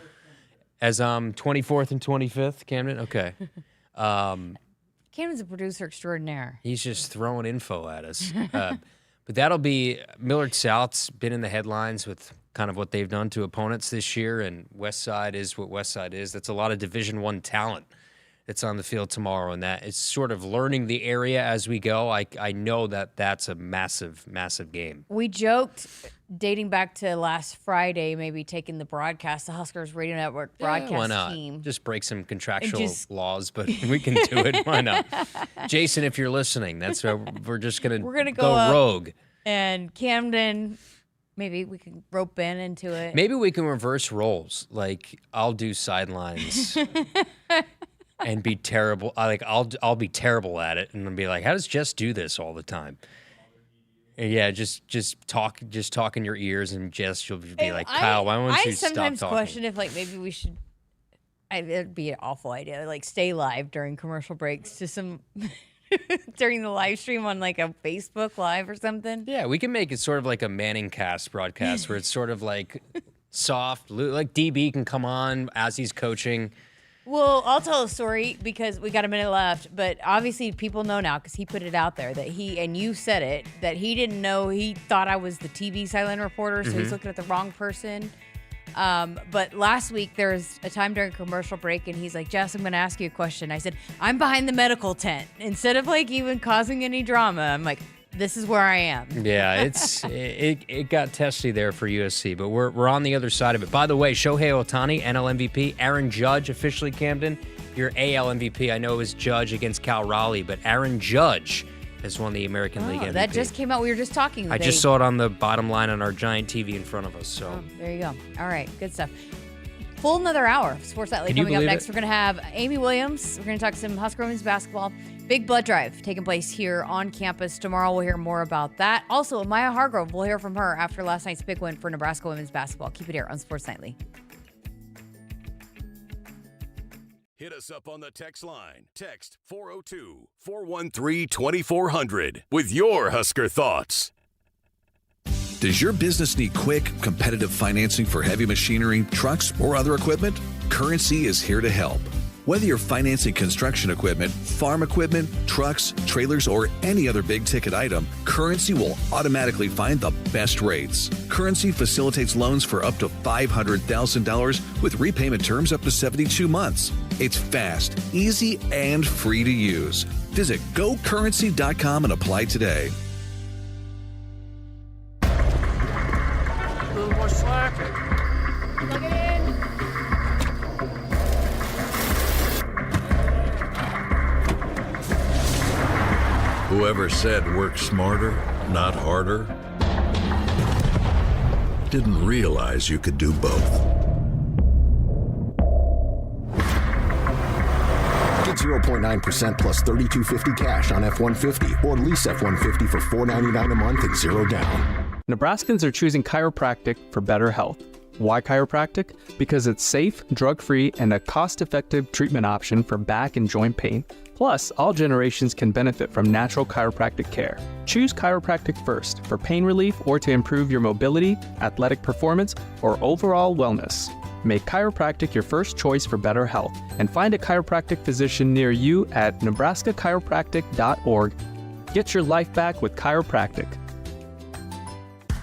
as 24th and 25th, Camden. Okay. Camden's a producer extraordinaire. He's just throwing info at us. But that'll be Millard South's been in the headlines with kind of what they've done to opponents this year, and West Side is what West Side is. That's a lot of Division I talent that's on the field tomorrow, and that it's sort of learning the area as we go. I know that's a massive, massive game. We joked, dating back to last Friday, maybe taking the Huskers Radio Network broadcast why not? team. Just break some contractual laws, but we can do it. Why not? Jason, if you're listening, that's where we're just going to go rogue. And Camden, maybe we can rope Ben into it. Maybe we can reverse roles. Like I'll do sidelines and be terrible. I'll be terrible at it, and I'll be like, "How does Jess do this all the time?" And yeah, just talk in your ears, and Jess, she'll be like, "Kyle, why don't you stop talking?" I sometimes question if maybe we should. It'd be an awful idea, stay live during commercial breaks to some. During the live stream on a Facebook Live or something. Yeah, we can make it sort of like a Manning cast broadcast where it's sort of soft, like DB can come on as he's coaching. Well, I'll tell a story because we got a minute left, but obviously people know now because he put it out there that and you said it, that he didn't know, he thought I was the TV silent reporter, so he's looking at the wrong person. But last week there was a time during commercial break and he's like, Jess, I'm going to ask you a question. I said, I'm behind the medical tent. Instead of even causing any drama, I'm like, this is where I am. Yeah, it got testy there for USC, but we're on the other side of it. By the way, Shohei Ohtani, NL MVP, Aaron Judge officially, Camden, your AL MVP. I know it was Judge against Cal Raleigh, but Aaron Judge has won the American League MVP. That just came out. We were just talking. I just saw it on the bottom line on our giant TV in front of us. So there you go. All right, good stuff. Full another hour of Sports Nightly coming up next. We're going to have Amy Williams. We're going to talk some Husker women's basketball. Big blood drive taking place here on campus tomorrow. We'll hear more about that. Also, Amiah Hargrove. We'll hear from her after last night's big win for Nebraska women's basketball. Keep it here on Sports Nightly. Hit us up on the text line. Text 402-413-2400 with your Husker thoughts. Does your business need quick, competitive financing for heavy machinery, trucks, or other equipment? Currency is here to help. Whether you're financing construction equipment, farm equipment, trucks, trailers, or any other big-ticket item, Currency will automatically find the best rates. Currency facilitates loans for up to $500,000 with repayment terms up to 72 months. It's fast, easy, and free to use. Visit gocurrency.com and apply today. A little more slack. Plug it in. Whoever said work smarter, not harder, didn't realize you could do both. Get 0.9% plus $3,250 cash on F-150 or lease F-150 for $499 a month and 0 down. Nebraskans are choosing chiropractic for better health. Why chiropractic? Because it's safe, drug-free, and a cost-effective treatment option for back and joint pain. Plus, all generations can benefit from natural chiropractic care. Choose chiropractic first for pain relief or to improve your mobility, athletic performance, or overall wellness. Make chiropractic your first choice for better health and find a chiropractic physician near you at nebraskachiropractic.org. Get your life back with chiropractic.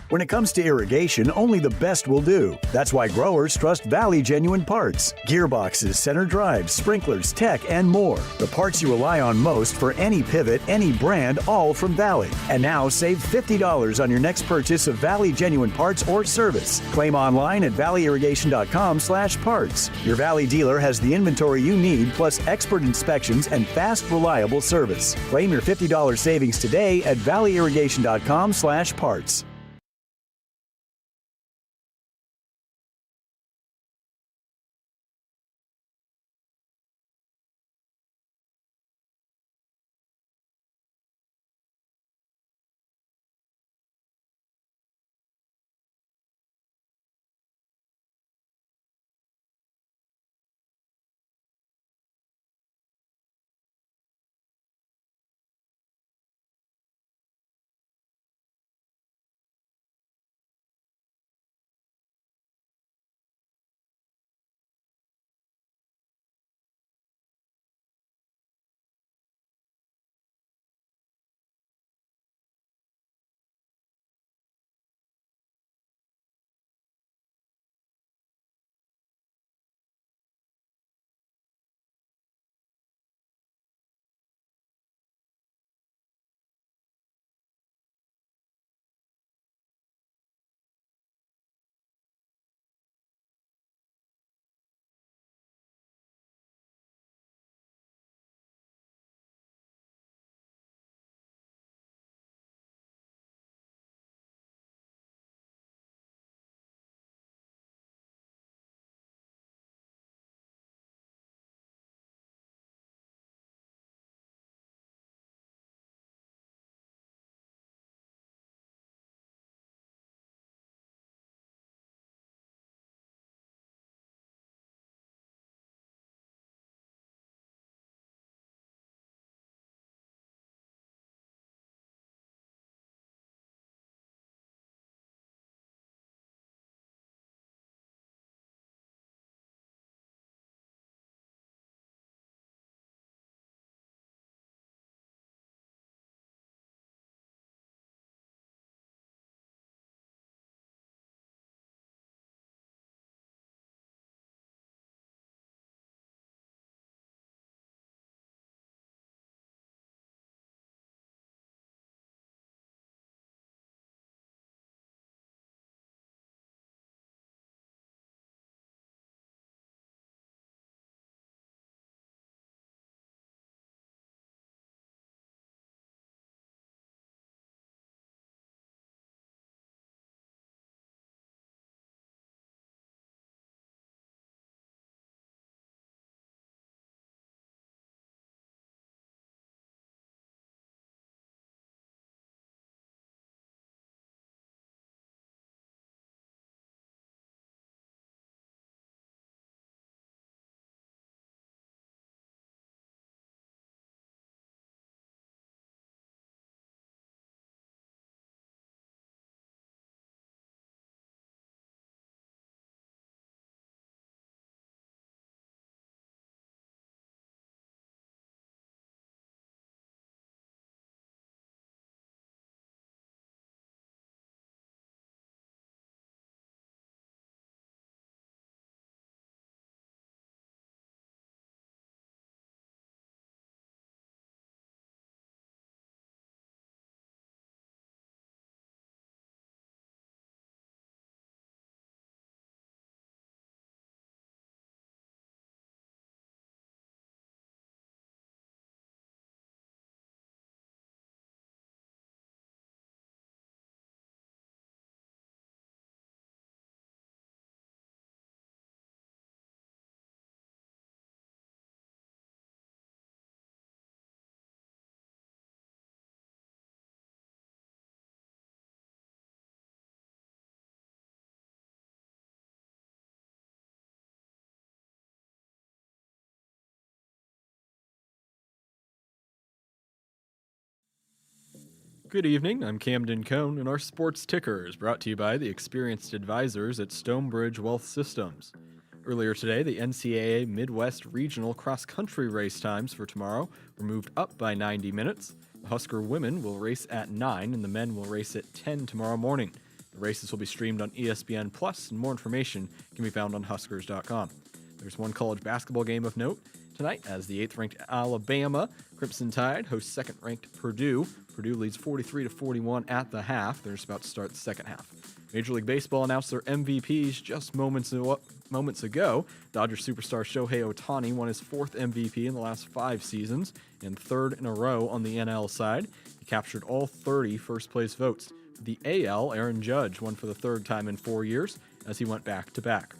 When it comes to irrigation, only the best will do. That's why growers trust Valley Genuine Parts. Gearboxes, center drives, sprinklers, tech, and more. The parts you rely on most for any pivot, any brand, all from Valley. And now save $50 on your next purchase of Valley Genuine Parts or service. Claim online at valleyirrigation.com/parts. Your Valley dealer has the inventory you need, plus expert inspections and fast, reliable service. Claim your $50 savings today at valleyirrigation.com/parts. Good evening, I'm Camden Cohn, and our sports ticker is brought to you by the experienced advisors at Stonebridge Wealth Systems. Earlier today, the NCAA Midwest Regional cross-country race times for tomorrow were moved up by 90 minutes. The Husker women will race at 9, and the men will race at 10 tomorrow morning. The races will be streamed on ESPN+, and more information can be found on Huskers.com. There's one college basketball game of note tonight as the 8th-ranked Alabama Crimson Tide hosts 2nd-ranked Purdue. Purdue leads 43-41 at the half. They're just about to start the second half. Major League Baseball announced their MVPs just moments ago. Dodgers superstar Shohei Ohtani won his 4th MVP in the last 5 seasons and 3rd in a row on the NL side. He captured all 30 first-place votes. The AL, Aaron Judge won for the 3rd time in 4 years as he went back-to-back.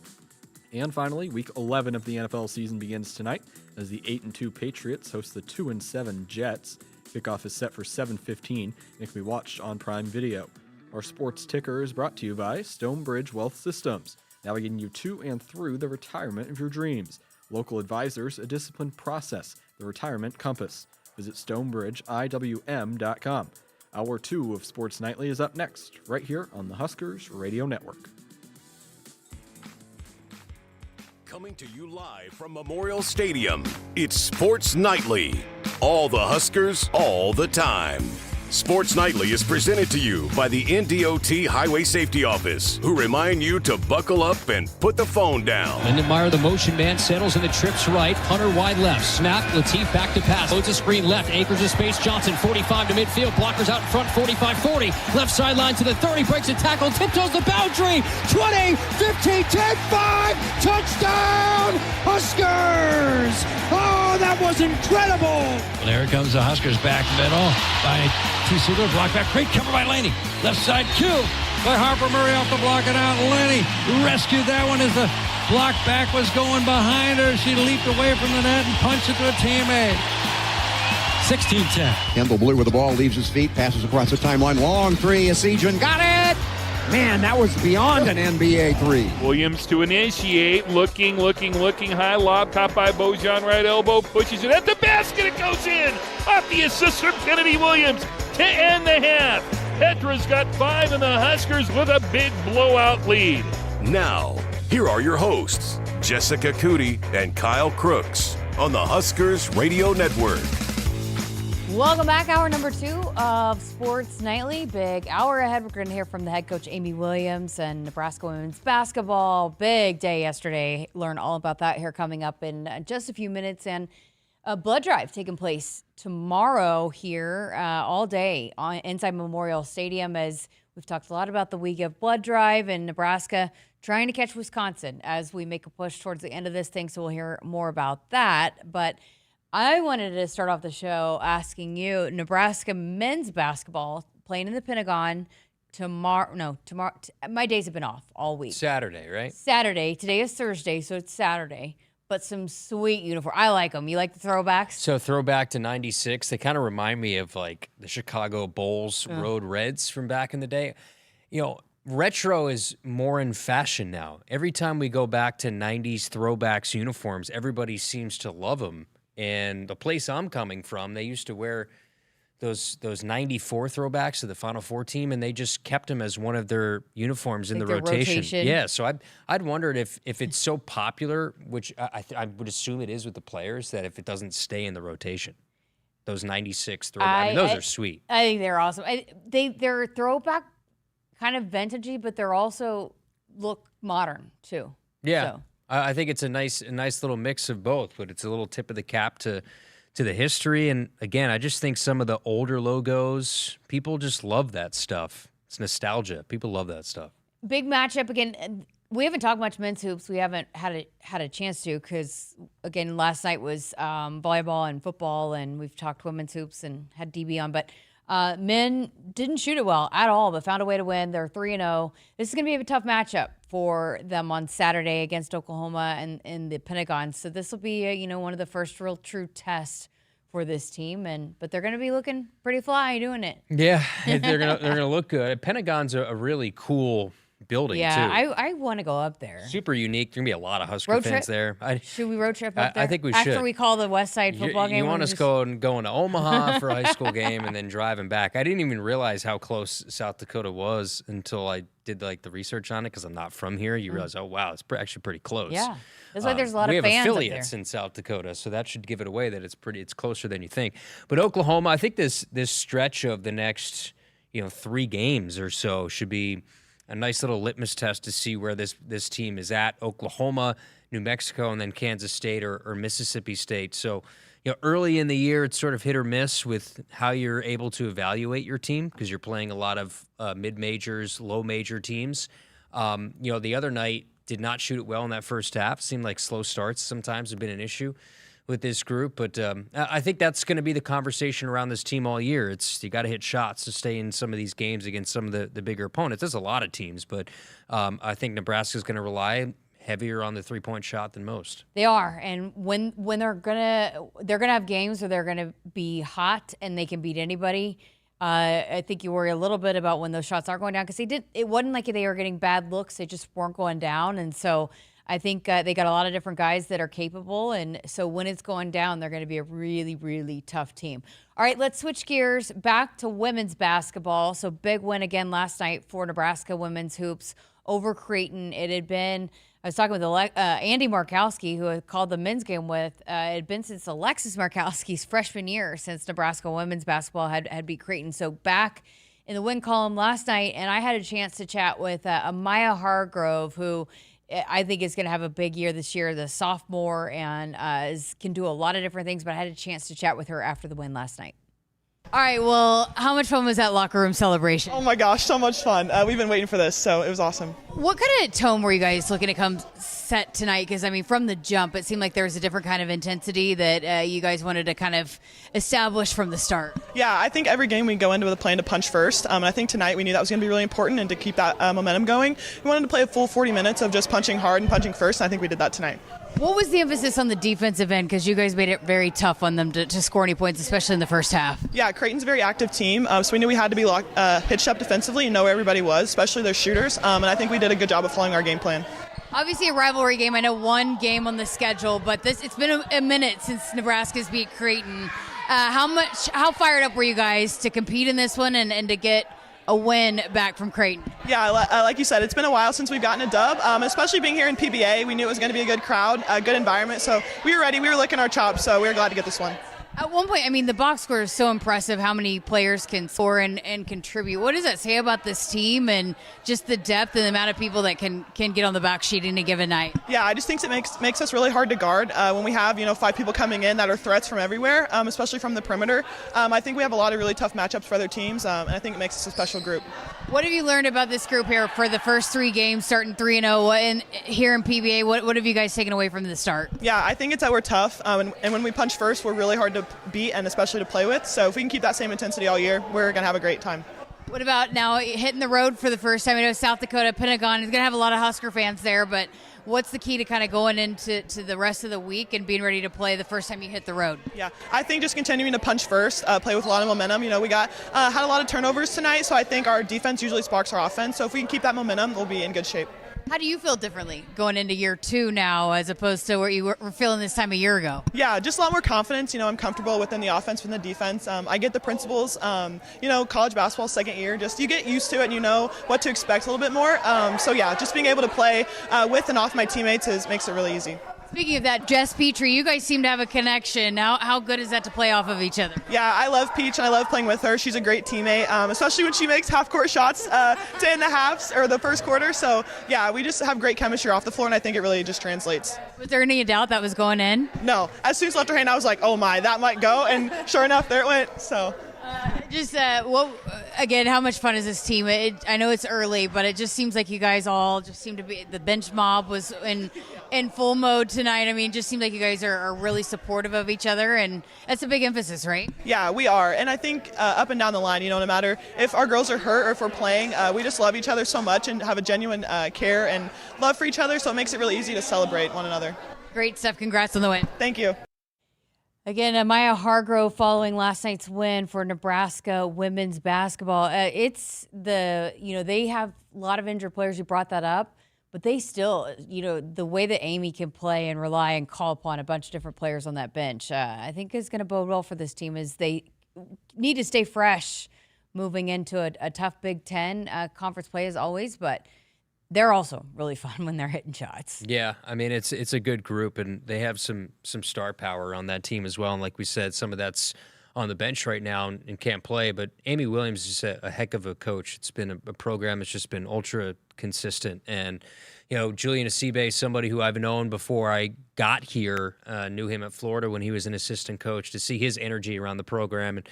And finally, Week 11 of the NFL season begins tonight as the 8-2 Patriots host the 2-7 Jets. Kickoff is set for 7:15 and it can be watched on Prime Video. Our sports ticker is brought to you by Stonebridge Wealth Systems, navigating you to and through the retirement of your dreams. Local advisors, a disciplined process, the retirement compass. Visit StonebridgeIWM.com. Hour 2 of Sports Nightly is up next, right here on the Huskers Radio Network. Coming to you live from Memorial Stadium, it's Sports Nightly. All the Huskers, all the time. Sports Nightly is presented to you by the NDOT Highway Safety Office, who remind you to buckle up and put the phone down. Lindenmeyer, the motion man, settles in the trips right. Hunter wide left. Snap. Latif back to pass. Loads a screen left. Akrs of space. Johnson 45 to midfield. Blockers out in front. 45-40. Left sideline to the 30. Breaks a tackle. Tiptoes the boundary. 20, 15, 10, 5. Touchdown, Huskers. Oh, that was incredible. Well, there comes the Huskers back middle by T-Sigler, block back, great cover by Laney. Left side, Q by Harper Murray off the block and out. Laney rescued that one as the block back was going behind her. She leaped away from the net and punched it to a teammate. 16-10. Kendall Blue with the ball, leaves his feet, passes across the timeline. Long three, Asijan got it! Man, that was beyond an NBA three. Williams to initiate, looking, high lob, caught by Bojan, right elbow, pushes it at the basket, it goes in! Off the assist from Kennedy Williams to end the half. Petra's got 5 and the Huskers with a big blowout lead. Now, here are your hosts, Jessica Coody and Kyle Crooks on the Huskers Radio Network. Welcome back. Hour number 2 of Sports Nightly. Big hour ahead. We're going to hear from the head coach, Amy Williams, and Nebraska women's basketball. Big day yesterday. Learn all about that here coming up in just a few minutes. And a blood drive taking place tomorrow here all day inside Memorial Stadium, as we've talked a lot about the week of blood drive and Nebraska trying to catch Wisconsin as we make a push towards the end of this thing. So we'll hear more about that. But I wanted to start off the show asking you, Nebraska men's basketball playing in the Pentagon tomorrow. My days have been off all week. Saturday, right? Saturday. Today is Thursday, so it's Saturday. But some sweet uniform. I like them. You like the throwbacks? So throwback to 96. They kind of remind me of like the Chicago Bulls Road Reds from back in the day. You know, retro is more in fashion now. Every time we go back to 90s throwbacks uniforms, everybody seems to love them. And the place I'm coming from, they used to wear those 94 throwbacks to the Final Four team, and they just kept them as one of their uniforms in the rotation. Yeah, so I'd wondered if it's so popular, which I would assume it is with the players, that if it doesn't stay in the rotation. Those 96 throwbacks, those are sweet. I think they're awesome. They're throwback, kind of vintagey, but they're also look modern too. Yeah. So. I think it's a nice little mix of both, but it's a little tip of the cap to the history. And again, I just think some of the older logos, people just love that stuff. It's nostalgia. People love that stuff. Big matchup again. We haven't talked much men's hoops. We haven't had a chance to because, again, last night was volleyball and football, and we've talked women's hoops and had DB on. But men didn't shoot it well at all, but found a way to win. They're 3-0. This is going to be a tough matchup for them on Saturday against Oklahoma and in the Pentagon. So this will be, one of the first real true tests for this team. But they're going to be looking pretty fly doing it. Yeah, they're gonna look good. Pentagon's a really cool building, Yeah, too. I want to go up there. Super unique. There's going to be a lot of Husker Road fans trip? there. Should we road trip up there? I think we should. After we call the West Side football game? You want we us going to Omaha for a high school game and then driving back. I didn't even realize how close South Dakota was until I did the research on it because I'm not from here. You realize, oh, wow, it's actually pretty close. Yeah. That's why there's a lot of fans We have up affiliates there. in South Dakota, so that should give it away that it's closer than you think. But Oklahoma, I think this stretch of the next 3 games or so should be a nice little litmus test to see where this team is at. Oklahoma, New Mexico, and then Kansas State or Mississippi State. So, early in the year, it's sort of hit or miss with how you're able to evaluate your team because you're playing a lot of mid-majors, low-major teams. The other night did not shoot it well in that first half. Seemed like slow starts sometimes have been an issue with this group, but I think that's going to be the conversation around this team all year. You got to hit shots to stay in some of these games against some of the bigger opponents. There's a lot of teams, but I think Nebraska's going to rely heavier on the 3-point shot than most. They are, and when they're gonna have games where they're gonna be hot and they can beat anybody. I think you worry a little bit about when those shots are going down because it wasn't like they were getting bad looks; they just weren't going down, and so. I think they got a lot of different guys that are capable, and so when it's going down, they're going to be a really, really tough team. All right, let's switch gears back to women's basketball. So big win again last night for Nebraska women's hoops over Creighton. It had been, I was talking with Andy Markowski, who I called the men's game with. It had been since Alexis Markowski's freshman year since Nebraska women's basketball had beat Creighton. So back in the win column last night, and I had a chance to chat with Amiah Hargrove, who I think is going to have a big year this year, the sophomore, and can do a lot of different things, but I had a chance to chat with her after the win last night. All right, well, how much fun was that locker room celebration? Oh my gosh, so much fun. We've been waiting for this, so it was awesome. What kind of tone were you guys looking to come set tonight? Because, I mean, from the jump, it seemed like there was a different kind of intensity that you guys wanted to kind of establish from the start. Yeah, I think every game we go into with a plan to punch first. And I think tonight we knew that was going to be really important and to keep that momentum going. We wanted to play a full 40 minutes of just punching hard and punching first, and I think we did that tonight. What was the emphasis on the defensive end? Because you guys made it very tough on them to score any points, especially in the first half. Yeah, Creighton's a very active team, so we knew we had to be hitched up defensively and know where everybody was, especially their shooters, and I think we did a good job of following our game plan. Obviously a rivalry game. I know one game on the schedule, but it's been a minute since Nebraska's beat Creighton. How fired up were you guys to compete in this one and to get a win back from Creighton? Yeah, like you said, it's been a while since we've gotten a dub, especially being here in PBA. We knew it was going to be a good crowd, a good environment, so we were ready. We were licking our chops, so we were glad to get this one. At one point, I mean, the box score is so impressive how many players can score and contribute. What does that say about this team and just the depth and the amount of people that can get on the back sheet in a given night? Yeah, I just think it makes us really hard to guard when we have 5 people coming in that are threats from everywhere, especially from the perimeter. I think we have a lot of really tough matchups for other teams, and I think it makes us a special group. What have you learned about this group here for the first 3 games, starting 3-0 here in PBA? What have you guys taken away from the start? Yeah, I think it's that we're tough, and when we punch first, we're really hard to beat and especially to play with. So if we can keep that same intensity all year, we're going to have a great time. What about now hitting the road for the first time? I know South Dakota, Pentagon is going to have a lot of Husker fans there, but what's the key to kind of going into the rest of the week and being ready to play the first time you hit the road? Yeah, I think just continuing to punch first, play with a lot of momentum. We got had a lot of turnovers tonight, so I think our defense usually sparks our offense. So if we can keep that momentum, we'll be in good shape. How do you feel differently going into year 2 now as opposed to where you were feeling this time a year ago? Yeah, just a lot more confidence. I'm comfortable within the offense, within the defense. I get the principles. College basketball, second year, just you get used to it and you know what to expect a little bit more. So yeah, just being able to play with and off my teammates makes it really easy. Speaking of that, Jess Petrie, you guys seem to have a connection. How good is that to play off of each other? Yeah, I love Peach and I love playing with her. She's a great teammate, especially when she makes half-court shots to end the halves or the first quarter. So yeah, we just have great chemistry off the floor, and I think it really just translates. Was there any doubt that was going in? No. As soon as I left her hand, I was like, oh my, that might go. And sure enough, there it went. So. Again, how much fun is this team? I know it's early, but it just seems like you guys all just seem to be, the bench mob was in full mode tonight. I mean, it just seems like you guys are really supportive of each other, and that's a big emphasis, right? Yeah, we are. And I think up and down the line, no matter if our girls are hurt or if we're playing, we just love each other so much and have a genuine care and love for each other, so it makes it really easy to celebrate one another. Great stuff. Congrats on the win. Thank you. Again, Amiah Hargrove following last night's win for Nebraska women's basketball. They have a lot of injured players. You brought that up, but they still, the way that Amy can play and rely and call upon a bunch of different players on that bench, I think is going to bode well for this team as they need to stay fresh moving into a tough Big Ten conference play as always, but they're also really fun when they're hitting shots. Yeah, I mean, it's a good group, and they have some star power on that team as well. And like we said, some of that's on the bench right now and can't play. But Amy Williams is a heck of a coach. It's been a program that's just been ultra consistent. And, Julian Acebe, somebody who I've known before I got here, knew him at Florida when he was an assistant coach, to see his energy around the program. And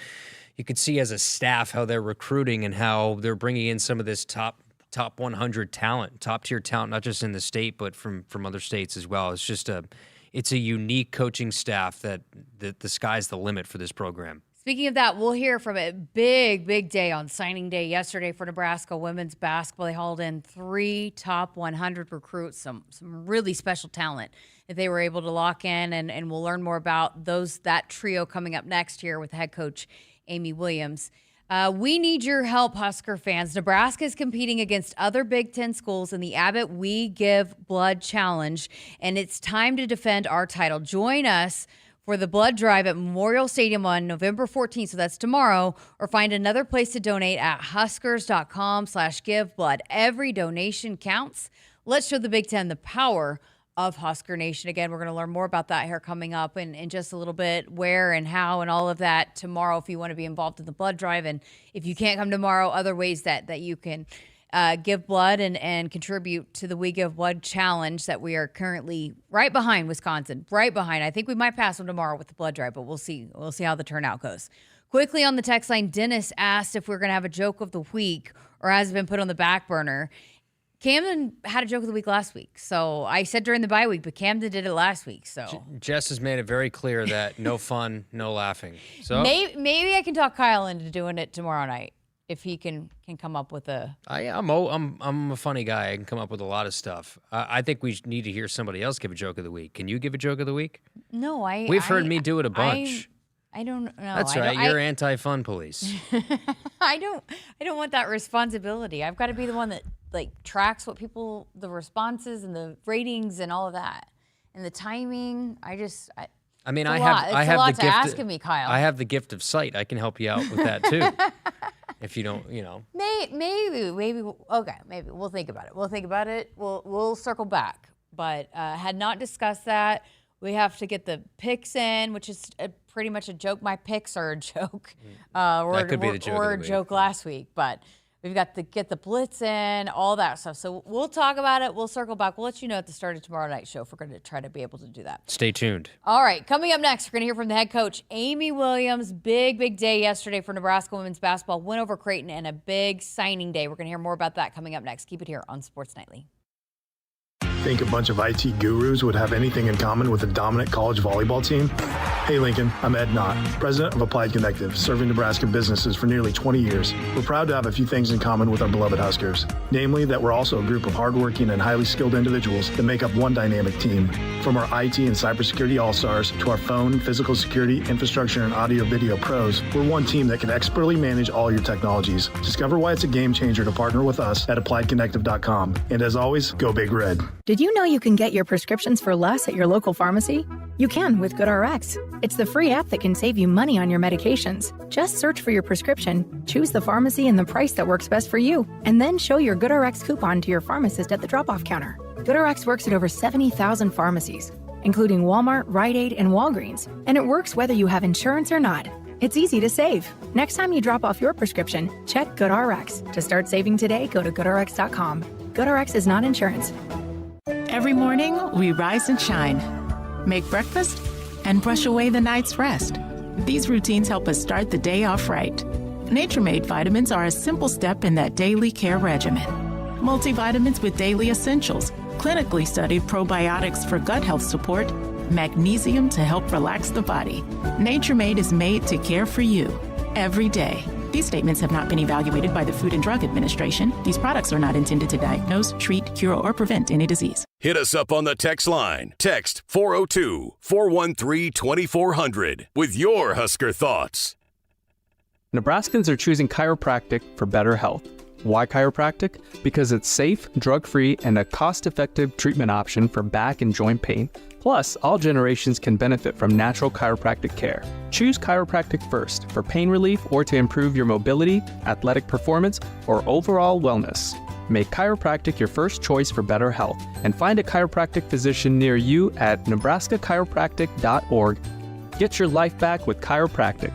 you could see as a staff how they're recruiting and how they're bringing in some of this top 100 talent, top-tier talent, not just in the state, but from other states as well. It's just it's a unique coaching staff that the sky's the limit for this program. Speaking of that, we'll hear from a big day on signing day yesterday for Nebraska women's basketball. They hauled in 3 top 100 recruits, some really special talent that they were able to lock in, and we'll learn more about that trio coming up next year with head coach Amy Williams. We need your help, Husker fans. Nebraska is competing against other Big Ten schools in the Abbott We Give Blood Challenge, and it's time to defend our title. Join us for the blood drive at Memorial Stadium on November 14th, so that's tomorrow, or find another place to donate at huskers.com/giveblood. Every donation counts. Let's show the Big Ten the power of Husker Nation. Again, we're going to learn more about that here coming up in just a little bit, where and how and all of that tomorrow if you want to be involved in the blood drive. And if you can't come tomorrow, other ways that you can give blood and contribute to the We Give Blood Challenge that we are currently right behind Wisconsin, right behind. I think we might pass them tomorrow with the blood drive, but we'll see. We'll see how the turnout goes. Quickly on the text line, Dennis asked if we're going to have a joke of the week or has it been put on the back burner. Camden had a joke of the week last week. So I said during the bye week, but Camden did it last week. So Jess has made it very clear that no fun, no laughing. So maybe I can talk Kyle into doing it tomorrow night if he can come up with a. I'm a funny guy. I can come up with a lot of stuff. I think we need to hear somebody else give a joke of the week. Can you give a joke of the week? No, We've heard me do it a bunch. I don't know. That's right. You're anti-fun police. I don't want that responsibility. I've got to be the one that tracks what the responses and the ratings and all of that, and the timing. I mean, I have the gift. Asking me, Kyle. I have the gift of sight. I can help you out with that too. If you don't, Maybe. Okay, maybe we'll think about it. We'll circle back, but had not discussed that. We have to get the picks in, which is pretty much a joke. My picks are a joke. That could be the joke or of the a joke last week, but we've got to get the blitz in, all that stuff. So we'll talk about it. We'll circle back. We'll let you know at the start of tomorrow night's show if we're going to try to be able to do that. Stay tuned. All right, coming up next, we're going to hear from the head coach, Amy Williams. Big day yesterday for Nebraska women's basketball. Win over Creighton and a big signing day. We're going to hear more about that coming up next. Keep it here on Sports Nightly. Think a bunch of IT gurus would have anything in common with a dominant college volleyball team? Hey Lincoln, I'm Ed Knott, president of Applied Connective, serving Nebraska businesses for nearly 20 years. We're proud to have a few things in common with our beloved Huskers, namely that we're also a group of hardworking and highly skilled individuals that make up one dynamic team. From our IT and cybersecurity all-stars to our phone, physical security, infrastructure, and audio-video pros, we're one team that can expertly manage all your technologies. Discover why it's a game changer to partner with us at appliedconnective.com. And as always, go Big Red. Did you know you can get your prescriptions for less at your local pharmacy? You can with GoodRx. It's the free app that can save you money on your medications. Just search for your prescription, choose the pharmacy and the price that works best for you, and then show your GoodRx coupon to your pharmacist at the drop-off counter. GoodRx works at over 70,000 pharmacies, including Walmart, Rite Aid, and Walgreens, and it works whether you have insurance or not. It's easy to save. Next time you drop off your prescription, check GoodRx. To start saving today, go to GoodRx.com. GoodRx is not insurance. Every morning, we rise and shine, make breakfast, and brush away the night's rest. These routines help us start the day off right. Nature-Made vitamins are a simple step in that daily care regimen. Multivitamins with daily essentials, clinically studied probiotics for gut health support, magnesium to help relax the body. Nature-Made is made to care for you every day. These statements have not been evaluated by the Food and Drug Administration. These products are not intended to diagnose, treat, cure, or prevent any disease. Hit us up on the text line. Text 402-413-2400 with your Husker thoughts. Nebraskans are choosing chiropractic for better health. Why chiropractic? Because it's safe, drug-free, and a cost-effective treatment option for back and joint pain. Plus, all generations can benefit from natural chiropractic care. Choose chiropractic first for pain relief or to improve your mobility, athletic performance, or overall wellness. Make chiropractic your first choice for better health and find a chiropractic physician near you at nebraskachiropractic.org. Get your life back with chiropractic.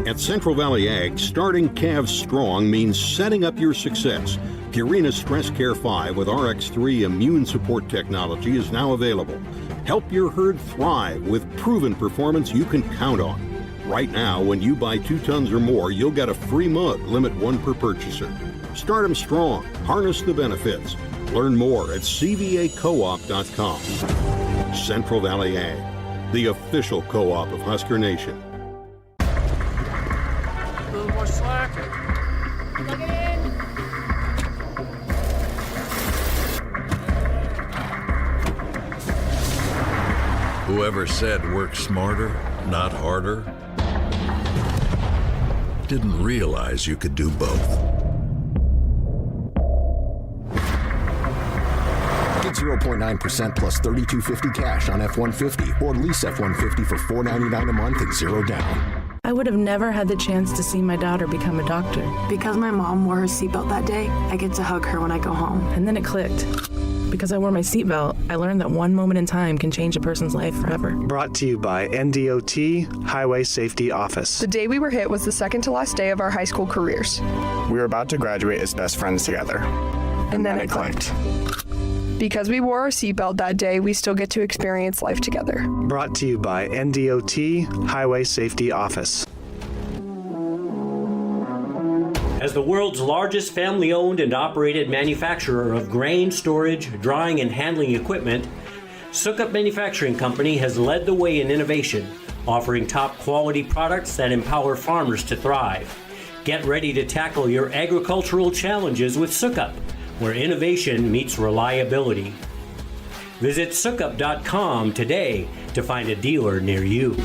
At Central Valley Ag, starting calves strong means setting up your success. Purina Stress Care 5 with RX3 immune support technology is now available. Help your herd thrive with proven performance you can count on. Right now, when you buy 2 tons or more, you'll get a free mug, limit 1 per purchaser. Start them strong. Harness the benefits. Learn more at cvacoop.com. Central Valley Ag, the official co-op of Husker Nation. A little more slack. Plug it in. Whoever said work smarter, not harder, didn't realize you could do both. Get 0.9% plus $32.50 cash on F-150 or lease F-150 for $499 a month and 0 down. I would have never had the chance to see my daughter become a doctor. Because my mom wore her seatbelt that day, I get to hug her when I go home. And then it clicked. Because I wore my seatbelt, I learned that one moment in time can change a person's life forever. Brought to you by NDOT Highway Safety Office. The day we were hit was the second to last day of our high school careers. We were about to graduate as best friends together. And then it clicked. Because we wore our seatbelt that day, we still get to experience life together. Brought to you by NDOT Highway Safety Office. As the world's largest family-owned and operated manufacturer of grain storage, drying, and handling equipment, Sukup Manufacturing Company has led the way in innovation, offering top-quality products that empower farmers to thrive. Get ready to tackle your agricultural challenges with Sukup, where innovation meets reliability. Visit sukup.com today to find a dealer near you.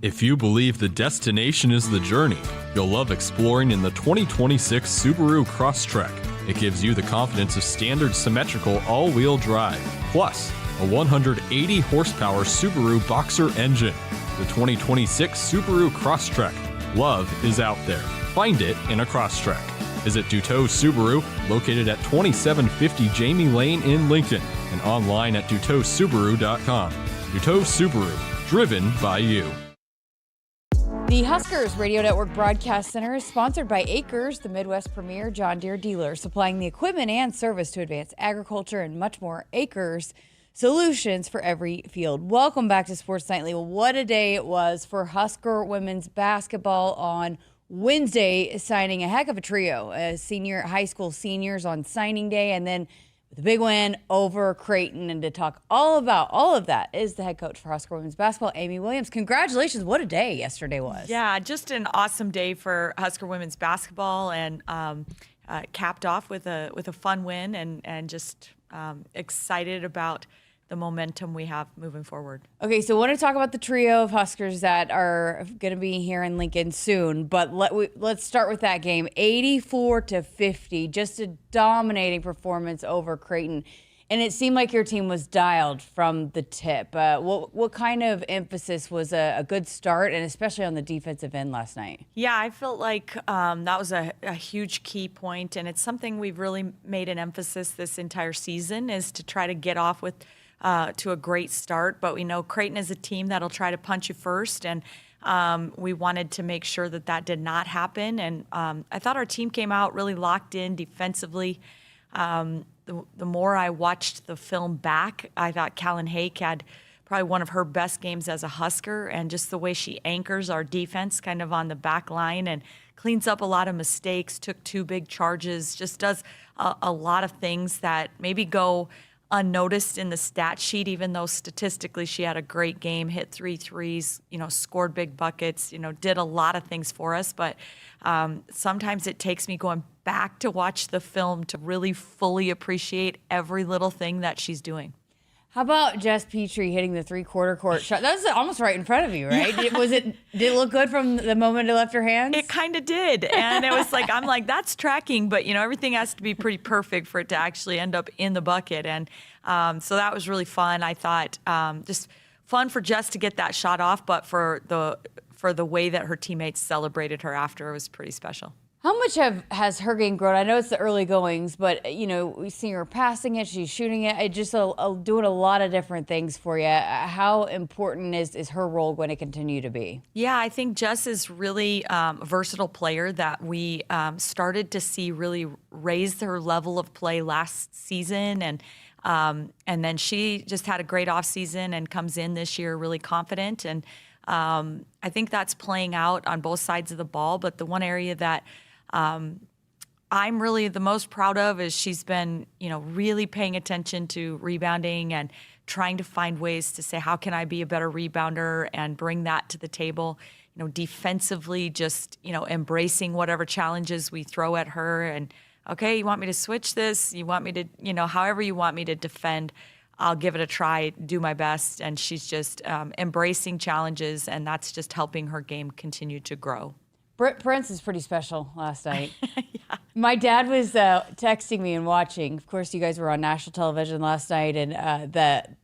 If you believe the destination is the journey, you'll love exploring in the 2026 Subaru Crosstrek. It gives you the confidence of standard symmetrical all-wheel drive, plus a 180 horsepower Subaru Boxer engine. The 2026 Subaru Crosstrek. Love is out there. Find it in a Crosstrek. Visit Duteau Subaru, located at 2750 Jamie Lane in Lincoln, and online at duteausubaru.com. Duteau Subaru, driven by you. The Huskers Radio Network Broadcast Center is sponsored by Akrs, the Midwest premier John Deere dealer, supplying the equipment and service to advance agriculture and much more. Akrs, solutions for every field. Welcome back to Sports Nightly. What a day it was for Husker women's basketball on Wednesday, signing a heck of a trio, high school seniors on signing day, and then with a big win over Creighton. And to talk all about all of that is the head coach for Husker women's basketball, Amy Williams. Congratulations. What a day yesterday was. Yeah, just an awesome day for Husker women's basketball, and capped off with a fun win, and just excited about the momentum we have moving forward. Okay, so I want to talk about the trio of Huskers that are going to be here in Lincoln soon, but let's start with that game. 84-50, just a dominating performance over Creighton. And it seemed like your team was dialed from the tip. What kind of emphasis was a good start, and especially on the defensive end last night? Yeah, I felt like that was a huge key point, and it's something we've really made an emphasis this entire season, is to try to get off with to a great start. But we know Creighton is a team that'll try to punch you first, and we wanted to make sure that did not happen. And I thought our team came out really locked in defensively. The more I watched the film back, I thought Callan Hake had probably one of her best games as a Husker, and just the way she anchors our defense kind of on the back line and cleans up a lot of mistakes, took 2 big charges, just does a lot of things that maybe go unnoticed in the stat sheet, even though statistically she had a great game, hit 3 threes, scored big buckets, did a lot of things for us. But sometimes it takes me going back to watch the film to really fully appreciate every little thing that she's doing. How about Jess Petrie hitting the 3/4 court shot? That was almost right in front of you, right? Yeah. Did it look good from the moment it left her hands? It kind of did. And it was like, I'm like, that's tracking, but everything has to be pretty perfect for it to actually end up in the bucket. And so that was really fun. I thought just fun for Jess to get that shot off, but for the way that her teammates celebrated her after, it was pretty special. How much has her game grown? I know it's the early goings, but we see her passing it, she's shooting it, just doing a lot of different things for you. How important is her role going to continue to be? Yeah, I think Jess is really a versatile player that we started to see really raise her level of play last season, and then she just had a great offseason and comes in this year really confident. And I think that's playing out on both sides of the ball. But the one area that I'm really the most proud of is she's been, really paying attention to rebounding and trying to find ways to say, how can I be a better rebounder and bring that to the table? Defensively, just, embracing whatever challenges we throw at her. And, okay, you want me to switch this? You want me to, however you want me to defend, I'll give it a try, do my best. And she's just embracing challenges, and that's just helping her game continue to grow. Britt Prince is pretty special last night. Yeah. My dad was texting me and watching. Of course, you guys were on national television last night, and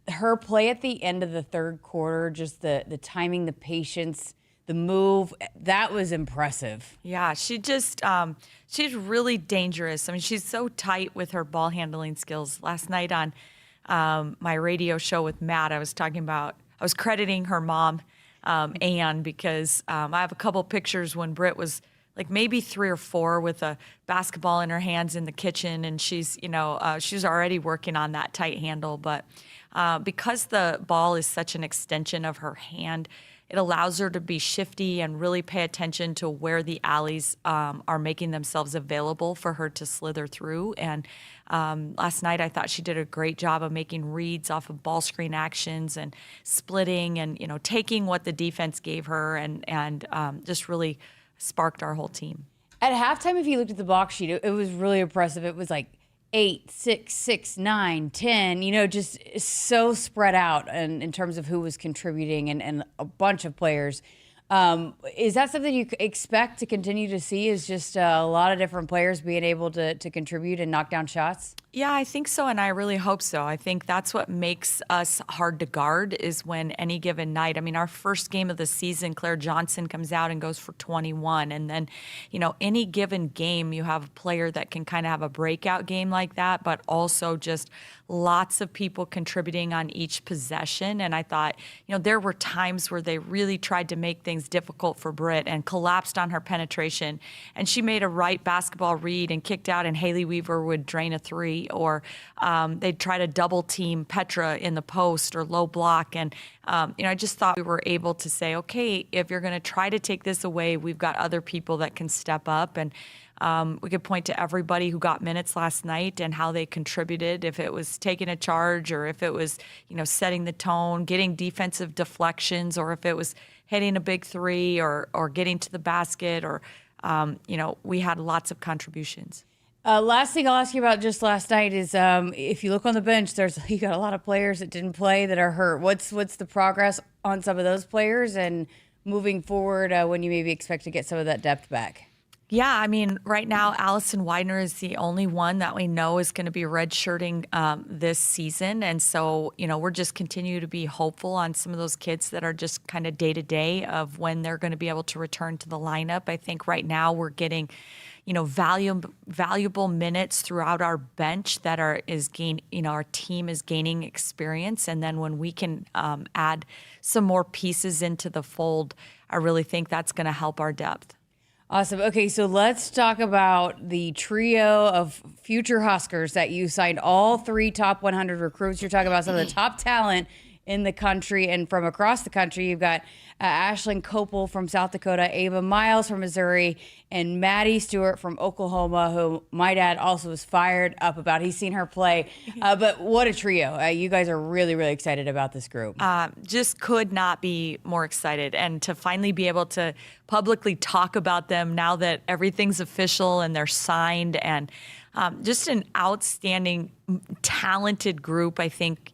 her play at the end of the third quarter, just the timing, the patience, the move, that was impressive. Yeah, she just she's really dangerous. I mean, she's so tight with her ball handling skills. Last night on my radio show with Matt, I was crediting her mom, Anne, because I have a couple pictures when Britt was like maybe 3 or 4 with a basketball in her hands in the kitchen, and she's already working on that tight handle. But because the ball is such an extension of her hand, it allows her to be shifty and really pay attention to where the alleys are making themselves available for her to slither through. And last night I thought she did a great job of making reads off of ball screen actions and splitting and, taking what the defense gave her and just really sparked our whole team. At halftime, if you looked at the box sheet, it was really impressive. It was like 8, 6, 6, 9, 10, just so spread out in terms of who was contributing and a bunch of players. Is that something you expect to continue to see, is just a lot of different players being able to contribute and knock down shots? Yeah, I think so, and I really hope so. I think that's what makes us hard to guard, is when any given night, I mean, our first game of the season, Claire Johnson comes out and goes for 21, and then, any given game, you have a player that can kind of have a breakout game like that, but also just lots of people contributing on each possession. And I thought, there were times where they really tried to make things difficult for Britt and collapsed on her penetration, and she made a right basketball read and kicked out, and Haley Weaver would drain a 3, or they'd try to double team Petra in the post or low block. And, I just thought we were able to say, okay, if you're going to try to take this away, we've got other people that can step up. And we could point to everybody who got minutes last night and how they contributed, if it was taking a charge or if it was, setting the tone, getting defensive deflections, or if it was hitting a big 3 or getting to the basket, or, we had lots of contributions. Last thing I'll ask you about just last night is if you look on the bench, you got a lot of players that didn't play that are hurt. What's the progress on some of those players, and moving forward when you maybe expect to get some of that depth back? Yeah, I mean, right now, Allison Widener is the only one that we know is going to be redshirting this season. And so, we're just continue to be hopeful on some of those kids that are just kind of day-to-day of when they're going to be able to return to the lineup. I think right now we're getting, valuable minutes throughout our bench that our team is gaining experience. And then when we can add some more pieces into the fold, I really think that's going to help our depth. Awesome. Okay, so let's talk about the trio of future Huskers that you signed, all 3 top 100 recruits. You're talking about some of the top talent in the country. And from across the country, you've got Ashlyn Copel from South Dakota, Ava Miles from Missouri, and Maddie Stewart from Oklahoma, who my dad also was fired up about. He's seen her play. But what a trio. You guys are really, really excited about this group. Just could not be more excited. And to finally be able to publicly talk about them now that everything's official and they're signed, and just an outstanding, talented group. I think,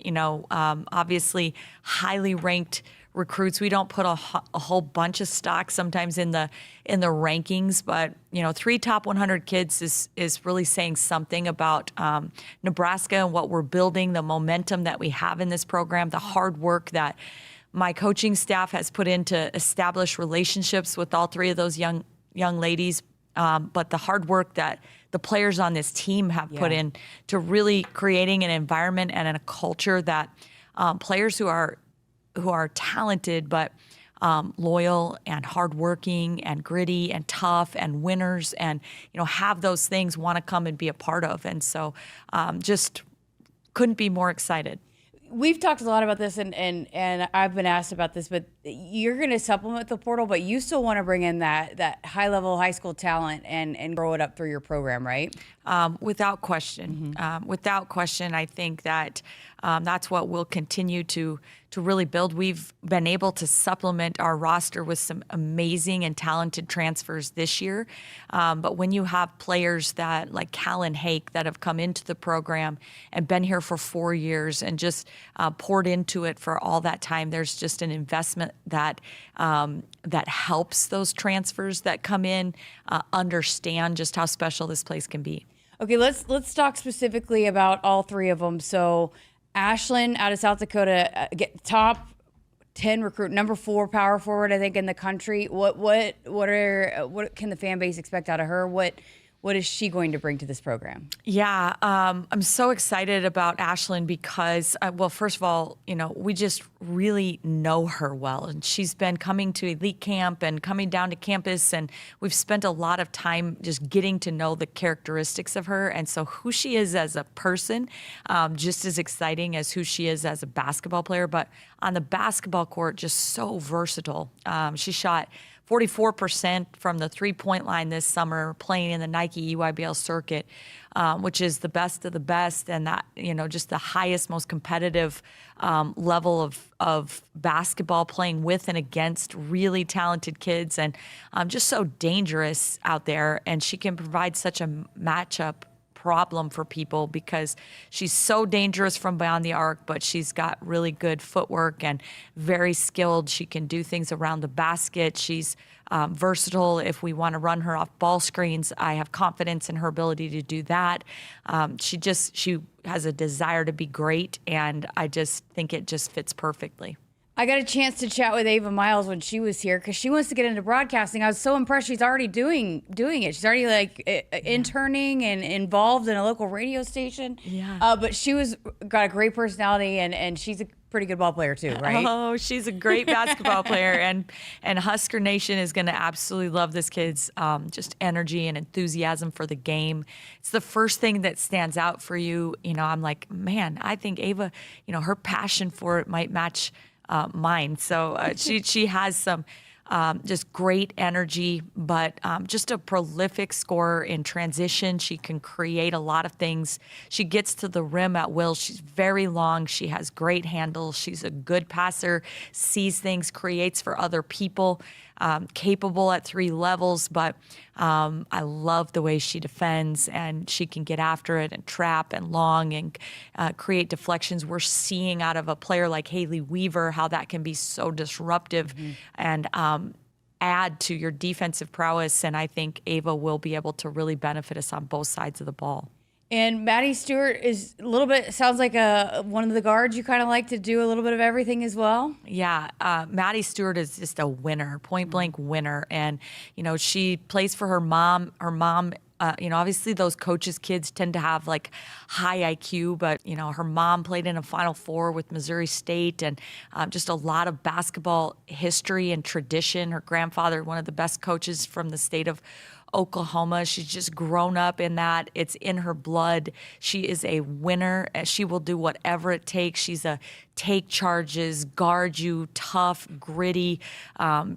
obviously highly ranked recruits. We don't put a whole bunch of stock sometimes in the rankings, but 3 top 100 kids is really saying something about Nebraska and what we're building, the momentum that we have in this program, the hard work that my coaching staff has put in to establish relationships with all 3 of those young ladies, but the hard work that the players on this team have put in to really creating an environment and a culture that players who are talented but loyal and hardworking and gritty and tough and winners and have those things, want to come and be a part of. And so just couldn't be more excited. We've talked a lot about this, and I've been asked about this, but you're going to supplement the portal, but you still want to bring in that high-level high school talent and grow it up through your program, right? Without question. Without question, I think that that's what we'll continue to really build. We've been able to supplement our roster with some amazing and talented transfers this year. But when you have players that like Callan Hake that have come into the program and been here for 4 years and just poured into it for all that time, there's just an investment that helps those transfers that come in understand just how special this place can be. Okay, let's talk specifically about all 3 of them. So Ashlyn out of South Dakota, get top 10 recruit, number 4 power forward, I think, in the country. What can the fan base expect out of her? What is she going to bring to this program? Yeah, I'm so excited about Ashlyn because, well, first of all, we just really know her well. And she's been coming to elite camp and coming down to campus. And we've spent a lot of time just getting to know the characteristics of her. And so who she is as a person, just as exciting as who she is as a basketball player. But on the basketball court, just so versatile. She shot 44% from the three-point line this summer, playing in the Nike EYBL circuit, which is the best of the best, and that just the highest, most competitive level of basketball, playing with and against really talented kids, and just so dangerous out there. And she can provide such a matchup problem for people because she's so dangerous from beyond the arc, but she's got really good footwork and very skilled. She can do things around the basket. She's versatile. If we want to run her off ball screens, I have confidence in her ability to do that. She has a desire to be great, and I just think it just fits perfectly. I got a chance to chat with Ava Miles when she was here because she wants to get into broadcasting. I was so impressed. She's already doing it. She's already interning and involved in a local radio station. Yeah. But got a great personality and she's a pretty good ball player too, right? Oh, she's a great basketball player, and Husker Nation is going to absolutely love this kid's just energy and enthusiasm for the game. It's the first thing that stands out for you. I'm like, man, I think Ava, her passion for it might match mine. So she has some just great energy, but just a prolific scorer in transition. She can create a lot of things. She gets to the rim at will. She's very long. She has great handles. She's a good passer, sees things, creates for other people, capable at 3 levels, but I love the way she defends, and she can get after it and trap and long and create deflections. We're seeing out of a player like Haley Weaver how that can be so disruptive and add to your defensive prowess, and I think Ava will be able to really benefit us on both sides of the ball. And Maddie Stewart is a little bit, sounds like one of the guards you kind of like to do a little bit of everything as well. Yeah, Maddie Stewart is just a winner, point blank winner. And, she plays for her mom. Her mom, obviously those coaches' kids tend to have like high IQ, but, her mom played in a Final Four with Missouri State, and just a lot of basketball history and tradition. Her grandfather, one of the best coaches from the state of Oklahoma. She's just grown up in that. It's in her blood. She is a winner. She will do whatever it takes. She's a take charges, guard you, tough, gritty.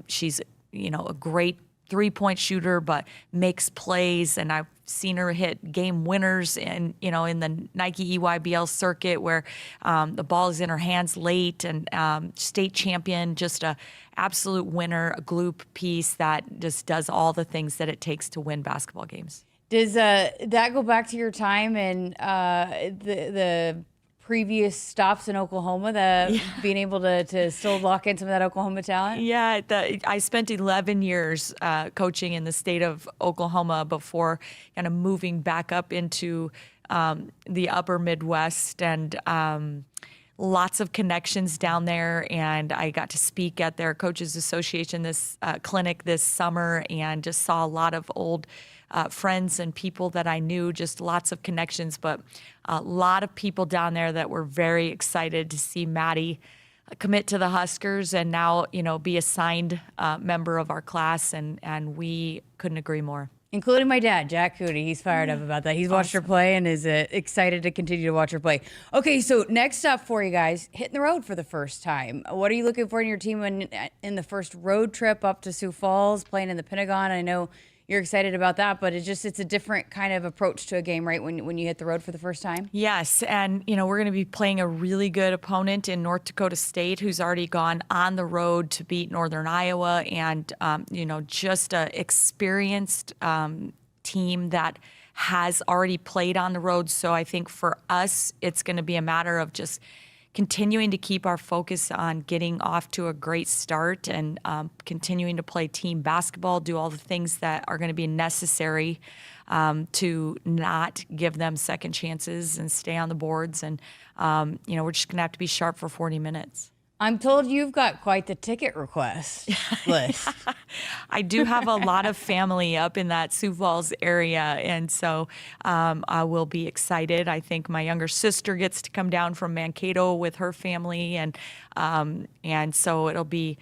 She's, a great three-point shooter, but makes plays. And I've seen her hit game winners in the Nike EYBL circuit where the ball is in her hands late, and state champion, just a absolute winner, a glue piece that just does all the things that it takes to win basketball games. Does that go back to your time and the previous stops in Oklahoma, being able to still lock in some of that Oklahoma talent? Yeah, I spent 11 years coaching in the state of Oklahoma before kind of moving back up into the upper Midwest, and lots of connections down there. And I got to speak at their Coaches Association this clinic this summer, and just saw a lot of old friends and people that I knew, just lots of connections, but a lot of people down there that were very excited to see Maddie commit to the Huskers and now, be a signed member of our class, and we couldn't agree more. Including my dad, Jack Coody. He's fired up about that. He's watched her play and is excited to continue to watch her play. Okay, so next up for you guys, hitting the road for the first time. What are you looking for in your team in the first road trip up to Sioux Falls, playing in the Pentagon? I know you're excited about that, but it's a different kind of approach to a game, right, when you hit the road for the first time? Yes, and, we're going to be playing a really good opponent in North Dakota State who's already gone on the road to beat Northern Iowa, and, just an experienced team that has already played on the road. So I think for us, it's going to be a matter of just continuing to keep our focus on getting off to a great start and continuing to play team basketball, do all the things that are going to be necessary to not give them second chances and stay on the boards. And, we're just going to have to be sharp for 40 minutes. I'm told you've got quite the ticket request list. I do have a lot of family up in that Sioux Falls area, and so I will be excited. I think my younger sister gets to come down from Mankato with her family, and so it'll be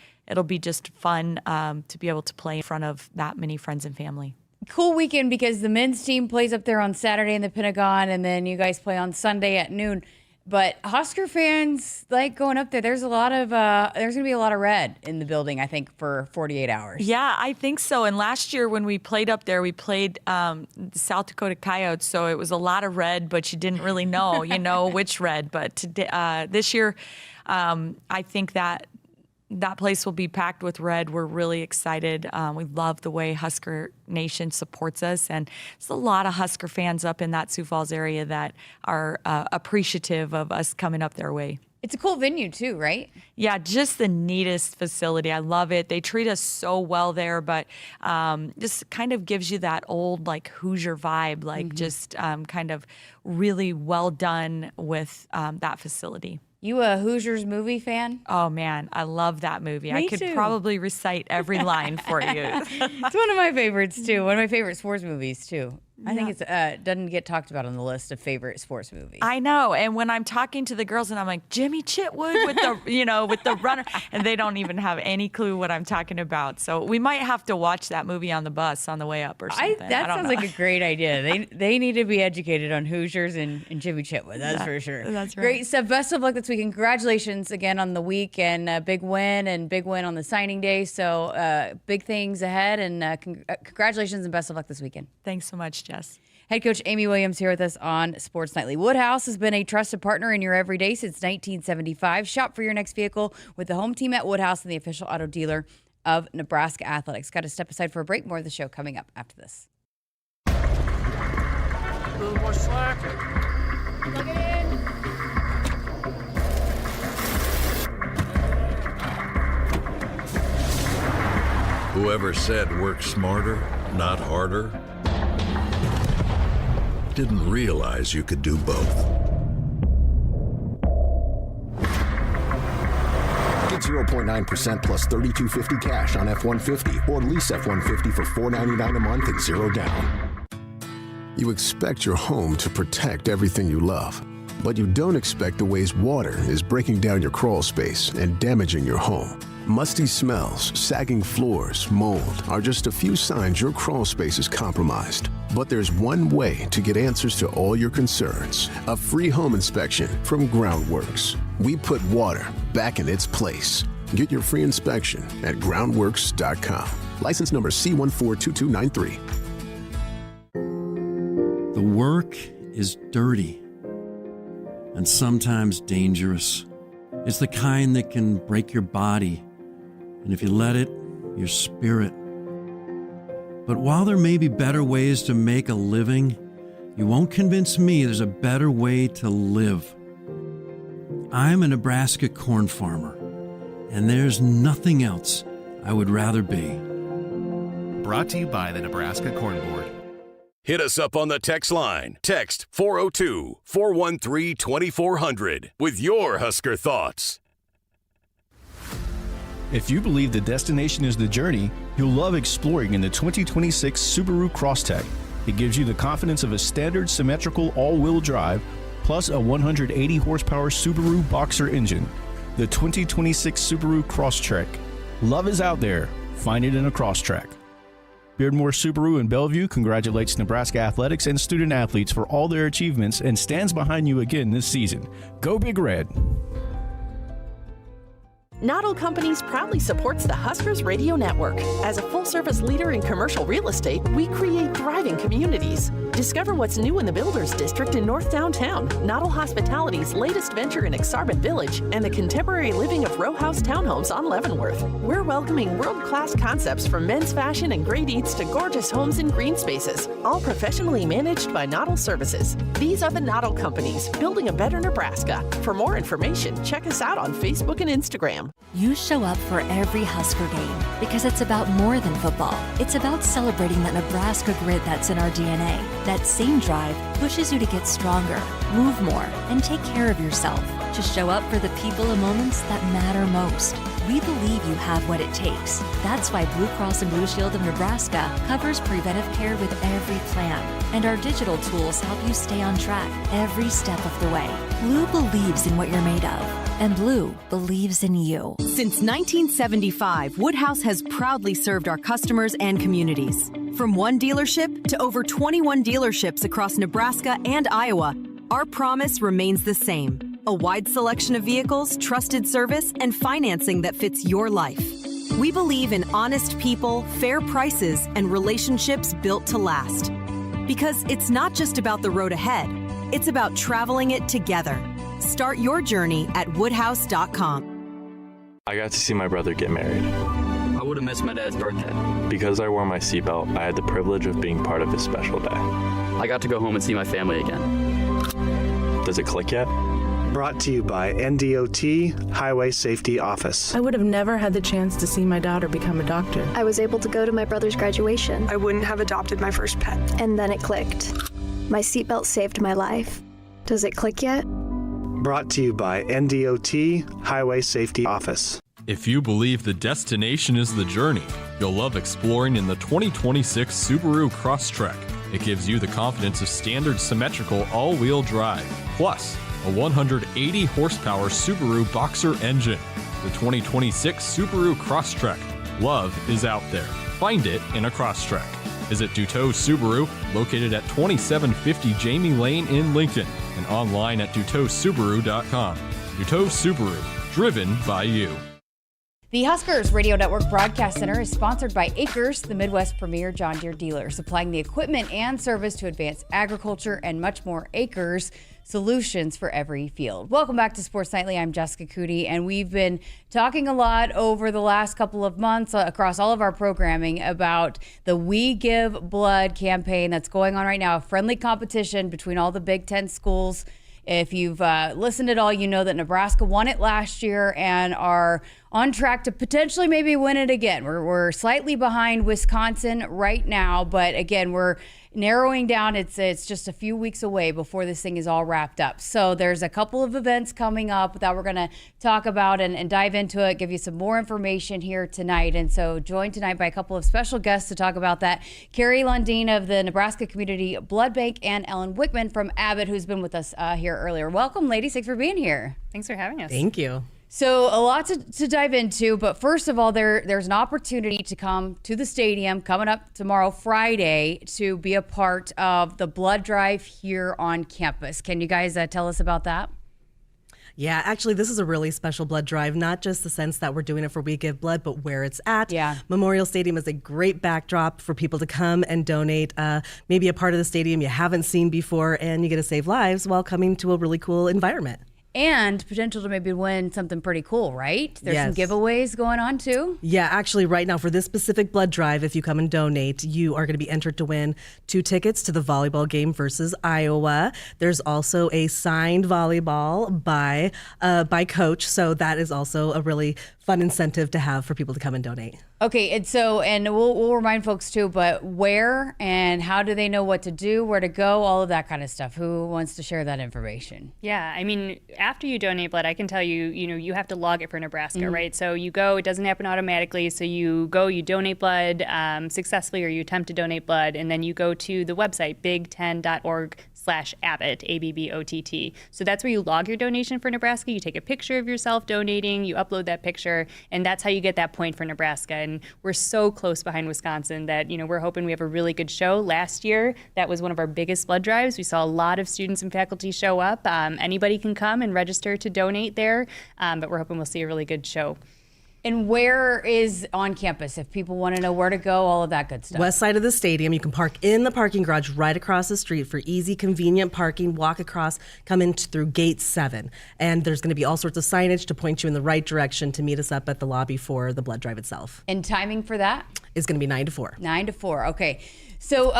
just fun to be able to play in front of that many friends and family. Cool weekend, because the men's team plays up there on Saturday in the Pentagon, and then you guys play on Sunday at noon. But Husker fans like going up there. There's going to be a lot of red in the building, I think, for 48 hours. Yeah, I think so. And last year when we played up there, we played the South Dakota Coyotes, so it was a lot of red, but you didn't really know, which red. But today, this year, I think that place will be packed with red. We're really excited. We love the way Husker Nation supports us. And there's a lot of Husker fans up in that Sioux Falls area that are appreciative of us coming up their way. It's a cool venue too, right? Yeah, just the neatest facility. I love it. They treat us so well there, but just kind of gives you that old Hoosier vibe, just kind of really well done with that facility. You a Hoosiers movie fan? Oh, man, I love that movie. Me I could too. Probably recite every line for you. It's one of my favorites, too. One of my favorite sports movies, too. I think it doesn't get talked about on the list of favorite sports movies. I know. And when I'm talking to the girls and I'm like, Jimmy Chitwood with the, with the runner, and they don't even have any clue what I'm talking about. So we might have to watch that movie on the bus on the way up or something. That sounds like a great idea. They need to be educated on Hoosiers and Jimmy Chitwood. That's for sure. That's right. Great stuff. Best of luck this weekend. Congratulations again on the week, and big win on the signing day. So big things ahead, and congratulations and best of luck this weekend. Thanks so much, Jess. Head coach Amy Williams here with us on Sports Nightly. Woodhouse has been a trusted partner in your everyday since 1975. Shop for your next vehicle with the home team at Woodhouse and the official auto dealer of Nebraska Athletics. Got to step aside for a break. More of the show coming up after this. A little more slack. Plug it in. Whoever said work smarter, not harder, didn't realize you could do both. Get 0.9% plus $3,250 cash on F-150 or lease F-150 for $499 a month and 0 down. You expect your home to protect everything you love, but you don't expect the ways water is breaking down your crawl space and damaging your home. Musty smells, sagging floors, mold are just a few signs your crawl space is compromised. But there's one way to get answers to all your concerns. A free home inspection from Groundworks. We put water back in its place. Get your free inspection at groundworks.com. License number C142293. The work is dirty and sometimes dangerous. It's the kind that can break your body, and if you let it, your spirit. But while there may be better ways to make a living, you won't convince me there's a better way to live. I'm a Nebraska corn farmer, and there's nothing else I would rather be. Brought to you by the Nebraska Corn Board. Hit us up on the text line. Text 402-413-2400 with your Husker thoughts. If you believe the destination is the journey, you'll love exploring in the 2026 Subaru Crosstrek. It gives you the confidence of a standard symmetrical all-wheel drive, plus a 180 horsepower Subaru Boxer engine. The 2026 Subaru Crosstrek. Love is out there. Find it in a Crosstrek. Beardmore Subaru in Bellevue congratulates Nebraska Athletics and student athletes for all their achievements and stands behind you again this season. Go Big Red! Noddle Companies proudly supports the Huskers Radio Network. As a full-service leader in commercial real estate, we create thriving communities. Discover what's new in the Builders District in North Downtown, Noddle Hospitality's latest venture in Exarban Village, and the contemporary living of row house townhomes on Leavenworth. We're welcoming world-class concepts from men's fashion and great eats to gorgeous homes and green spaces, all professionally managed by Noddle Services. These are the Noddle Companies, building a better Nebraska. For more information, check us out on Facebook and Instagram. You show up for every Husker game because it's about more than football. It's about celebrating that Nebraska grit that's in our DNA. That same drive pushes you to get stronger, move more, and take care of yourself. To show up for the people and moments that matter most. We believe you have what it takes. That's why Blue Cross and Blue Shield of Nebraska covers preventive care with every plan. And our digital tools help you stay on track every step of the way. Blue believes in what you're made of. And Blue believes in you. Since 1975, Woodhouse has proudly served our customers and communities. From one dealership to over 21 dealerships across Nebraska and Iowa, our promise remains the same. A wide selection of vehicles, trusted service, and financing that fits your life. We believe in honest people, fair prices, and relationships built to last. Because it's not just about the road ahead, it's about traveling it together. Start your journey at woodhouse.com. I got to see my brother get married. I would have missed my dad's birthday. Because I wore my seatbelt, I had the privilege of being part of his special day. I got to go home and see my family again. Does it click yet? Brought to you by NDOT Highway Safety Office. I would have never had the chance to see my daughter become a doctor. I was able to go to my brother's graduation. I wouldn't have adopted my first pet. And then it clicked. My seatbelt saved my life. Does it click yet? Brought to you by NDOT Highway Safety Office. If you believe the destination is the journey, you'll love exploring in the 2026 Subaru Crosstrek. It gives you the confidence of standard symmetrical all-wheel drive, plus a 180 horsepower Subaru Boxer engine. The 2026 Subaru Crosstrek. Love is out there. Find it in a Crosstrek. Visit Duteau Subaru, located at 2750 Jamie Lane in Lincoln, and online at duteausubaru.com. Duteau Subaru, driven by you. The Huskers Radio Network Broadcast Center is sponsored by Akrs, the Midwest premier John Deere dealer, supplying the equipment and service to advance agriculture and much more. Akrs, solutions for every field. Welcome back to Sports Nightly. I'm Jessica Coody, and we've been talking a lot over the last couple of months across all of our programming about the We Give Blood campaign that's going on right now, a friendly competition between all the Big Ten schools. If you've listened at all, you know that Nebraska won it last year, and our on track to potentially maybe win it again. We're slightly behind Wisconsin right now, but again, we're narrowing down. It's just a few weeks away before this thing is all wrapped up. So there's a couple of events coming up that we're going to talk about and dive into it, give you some more information here tonight. And so joined tonight by a couple of special guests to talk about that. Carrie Lundeen of the Nebraska Community Blood Bank and Ellen Wickman from Abbott, who's been with us here earlier. Welcome, ladies. Thanks for being here. Thanks for having us. Thank you. So a lot to dive into, but first of all, there's an opportunity to come to the stadium coming up tomorrow, Friday, to be a part of the blood drive here on campus. Can you guys tell us about that? Yeah, actually, this is a really special blood drive, not just the sense that we're doing it for We Give Blood, but where it's at. Yeah. Memorial Stadium is a great backdrop for people to come and donate, maybe a part of the stadium you haven't seen before, and you get to save lives while coming to a really cool environment. And potential to maybe win something pretty cool, right? There's some giveaways going on too. Yeah, actually right now for this specific blood drive, if you come and donate, you are going to be entered to win 2 tickets to the volleyball game versus Iowa. There's also a signed volleyball by Coach. So that is also a really fun incentive to have for people to come and donate. Okay, and we'll remind folks too, but where and how do they know what to do, where to go, all of that kind of stuff? Who wants to share that information? Yeah, I mean, after you donate blood, I can tell you, you have to log it for Nebraska, right? So you go, it doesn't happen automatically. So you go, you donate blood successfully, or you attempt to donate blood, and then you go to the website, big10.org/Abbott, ABBOTT. So that's where you log your donation for Nebraska. You take a picture of yourself donating, you upload that picture, and that's how you get that point for Nebraska. And we're so close behind Wisconsin that, we're hoping we have a really good show. Last year, that was one of our biggest blood drives. We saw a lot of students and faculty show up. Anybody can come and register to donate there, but we're hoping we'll see a really good show. And where is on campus if people want to know where to go, all of that good stuff? West side of the stadium. You can park in the parking garage right across the street for easy, convenient parking. Walk across, come in through gate 7. And there's going to be all sorts of signage to point you in the right direction to meet us up at the lobby for the blood drive itself. And timing for that? Is going to be 9 to 4. 9 to 4, okay. So,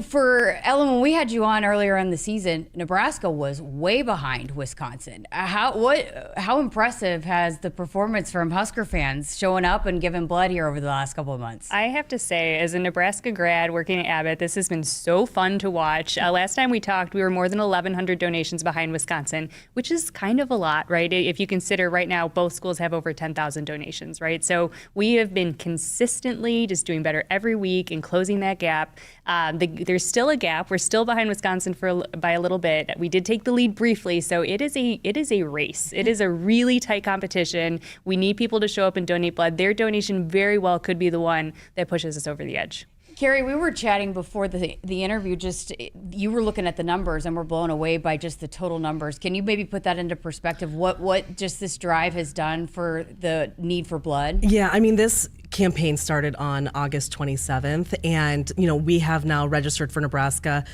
for Ellen, when we had you on earlier in the season, Nebraska was way behind Wisconsin. How impressive has the performance from Husker fans showing up and giving blood here over the last couple of months? I have to say, as a Nebraska grad working at Abbott, this has been so fun to watch. Last time we talked, we were more than 1,100 donations behind Wisconsin, which is kind of a lot, right? If you consider right now, both schools have over 10,000 donations, right? So we have been consistently just doing better every week and closing that gap. There's still a gap. We're still behind Wisconsin by a little bit. We did take the lead briefly, so it is a race. It is a really tight competition. We need people to show up and donate blood. Their donation very well could be the one that pushes us over the edge. Carrie, we were chatting before the interview. You were looking at the numbers, and we're blown away by just the total numbers. Can you maybe put that into perspective? What just this drive has done for the need for blood? Yeah, I mean, this campaign started on August 27th, and we have now registered for Nebraska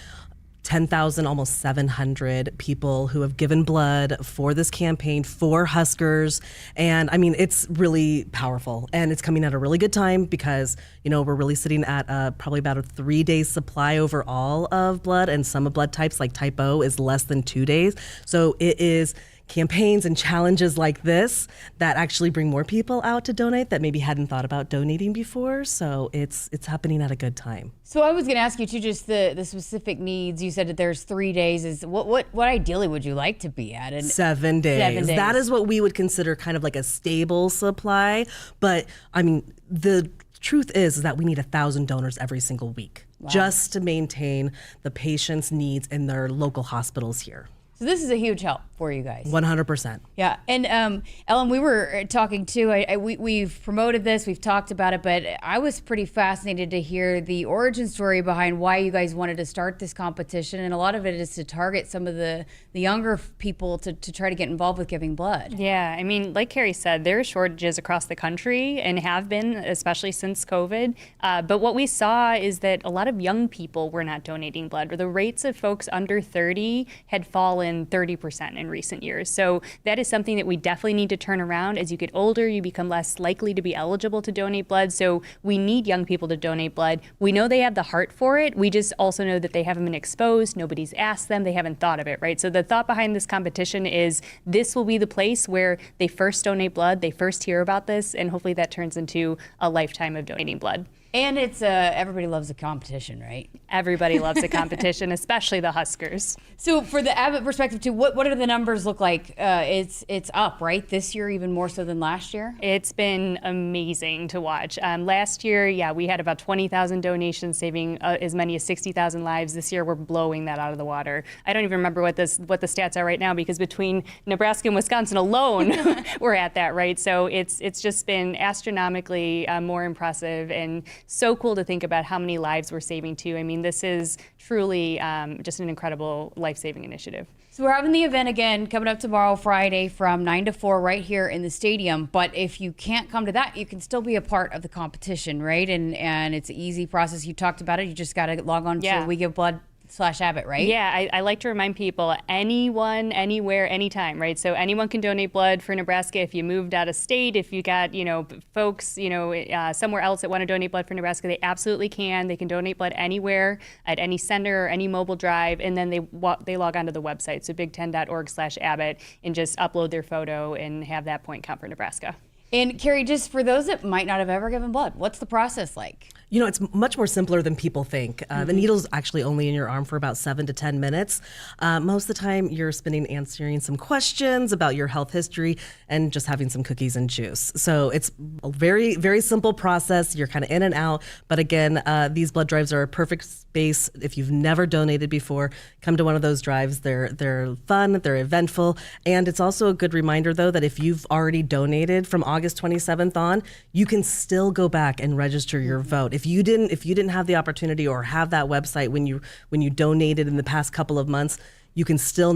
10,000, almost 700 people who have given blood for this campaign for Huskers. And I mean, it's really powerful, and it's coming at a really good time because, we're really sitting at probably about a 3-day supply overall of blood, and some of blood types like type O is less than 2 days. So it is campaigns and challenges like this that actually bring more people out to donate that maybe hadn't thought about donating before. So it's happening at a good time. So I was going to ask you too, just the specific needs. You said that there's 3 days. Is what ideally would you like to be at? And 7 days. 7 days. That is what we would consider kind of like a stable supply. But I mean, the truth is that we need 1,000 donors every single week. Wow. Just to maintain the patient's needs in their local hospitals here. So this is a huge help for you guys. 100%. Yeah. And Ellen, we were talking too, we've promoted this, we've talked about it, but I was pretty fascinated to hear the origin story behind why you guys wanted to start this competition. And a lot of it is to target some of the younger people to try to get involved with giving blood. Yeah, I mean, like Carrie said, there are shortages across the country and have been, especially since COVID. But what we saw is that a lot of young people were not donating blood. The rates of folks under 30 had fallen fallen 30% in recent years. So that is something that we definitely need to turn around. As you get older, you become less likely to be eligible to donate blood. So we need young people to donate blood. We know they have the heart for it. We just also know that they haven't been exposed. Nobody's asked them. They haven't thought of it, right? So the thought behind this competition is this will be the place where they first donate blood, they first hear about this, and hopefully that turns into a lifetime of donating blood. And it's everybody loves a competition, right? Everybody loves a competition, especially the Huskers. So for the Abbott perspective too, what do the numbers look like? It's up, right? This year even more so than last year? It's been amazing to watch. Last year, we had about 20,000 donations, saving as many as 60,000 lives. This year, we're blowing that out of the water. I don't even remember what the stats are right now, because between Nebraska and Wisconsin alone, we're at that, right? So it's just been astronomically more impressive, and so cool to think about how many lives we're saving too. I mean, this is truly just an incredible life-saving initiative. So we're having the event again coming up tomorrow, Friday, from 9 to 4 right here in the stadium. But if you can't come to that, you can still be a part of the competition, right? And it's an easy process. You talked about it. You just got to log on to WeGiveBlood/Abbott, right? Yeah, I like to remind people, anyone, anywhere, anytime, right? So anyone can donate blood for Nebraska. If you moved out of state, if you got, folks, somewhere else that want to donate blood for Nebraska, they absolutely can. They can donate blood anywhere, at any center or any mobile drive, and then they log onto the website, so big10.org/Abbott, and just upload their photo and have that point count for Nebraska. And Carrie, just for those that might not have ever given blood, what's the process like? It's much more simpler than people think. The needle's actually only in your arm for about 7 to 10 minutes. Most of the time, you're spending answering some questions about your health history and just having some cookies and juice. So it's a very, very simple process. You're kind of in and out. But again, these blood drives are a perfect space. If you've never donated before, come to one of those drives. They're fun, they're eventful. And it's also a good reminder, though, that if you've already donated from August 27th on, you can still go back and register your vote. If you didn't have the opportunity or have that website when you donated in the past couple of months, you can still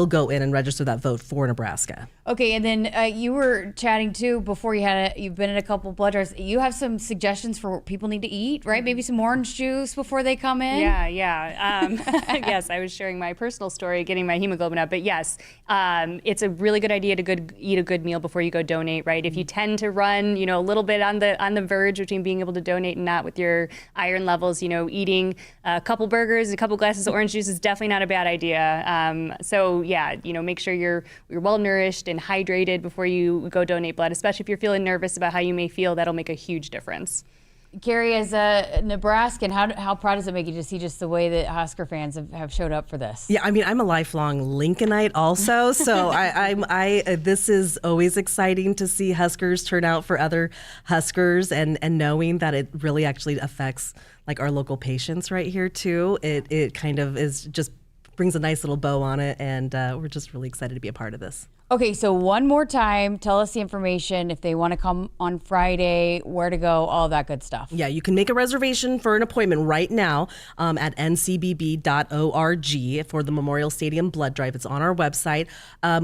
go in and register that vote for Nebraska. Okay, and then you were chatting too before you've been in a couple blood drives. You have some suggestions for what people need to eat, right? Maybe some orange juice before they come in? Yeah. Yes, I was sharing my personal story, getting my hemoglobin up. But yes, it's a really good idea to eat a good meal before you go donate, right? If you tend to run, a little bit on the verge between being able to donate and not with your iron levels, eating a couple burgers, a couple glasses of orange juice is definitely not a bad idea. Make sure you're well nourished and hydrated before you go donate blood, especially if you're feeling nervous about how you may feel. That'll make a huge difference. Carrie, as a Nebraskan, how proud does it make you to see just the way that Husker fans have showed up for this? Yeah, I mean, I'm a lifelong Lincolnite also, so this is always exciting to see Huskers turn out for other Huskers, and knowing that it really actually affects like our local patients right here too. It kind of is just brings a nice little bow on it, and we're just really excited to be a part of this. Okay, so one more time, tell us the information if they want to come on Friday, where to go, all that good stuff. Yeah, you can make a reservation for an appointment right now at ncbb.org for the Memorial Stadium Blood Drive. It's on our website,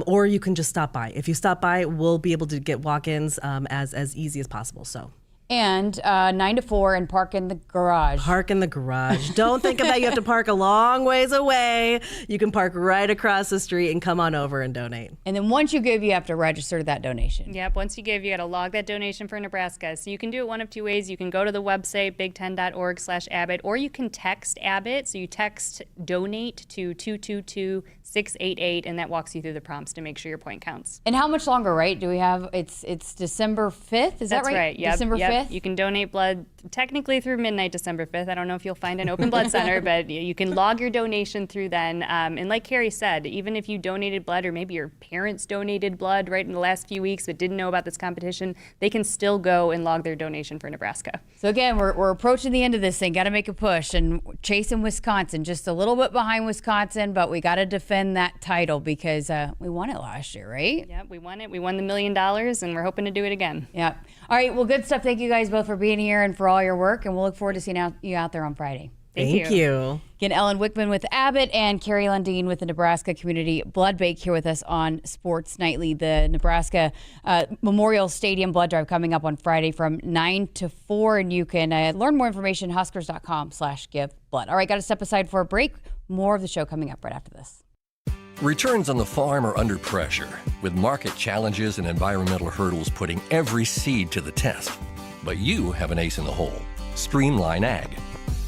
or you can just stop by. If you stop by, we'll be able to get walk-ins as easy as possible. So. And 9 to 4 and park in the garage. Park in the garage. Don't think about you have to park a long ways away. You can park right across the street and come on over and donate. And then once you give, you have to register that donation. Yep, once you give, you got to log that donation for Nebraska. So you can do it one of two ways. You can go to the website, big10.org/Abbott, or you can text Abbott. So you text donate to 222-688, and that walks you through the prompts to make sure your point counts. And how much longer, right? Do we have, it's December 5th, is that right? That's right, yep. December 5th? You can donate blood technically through midnight December 5th. I don't know if you'll find an open blood center, but you can log your donation through then. And like Carrie said, even if you donated blood, or maybe your parents donated blood right in the last few weeks but didn't know about this competition, they can still go and log their donation for Nebraska. So again, we're approaching the end of this thing. Got to make a push, and chasing Wisconsin, just a little bit behind Wisconsin, but we got to defend that title because we won it last year, right? Yep, we won it. We won the $1 million, and we're hoping to do it again. Yep. All right, well, good stuff. Thank you guys both for being here and for all your work, and we'll look forward to seeing you out there on Friday. Thank you. Again, Ellen Wickman with Abbott and Carrie Lundeen with the Nebraska Community Blood Bank here with us on Sports Nightly. The Nebraska Memorial Stadium Blood Drive coming up on Friday from 9 to 4, and you can learn more information at huskers.com/give blood. All right, got to step aside for a break. More of the show coming up right after this. Returns on the farm are under pressure, with market challenges and environmental hurdles putting every seed to the test. But you have an ace in the hole, Streamline Ag.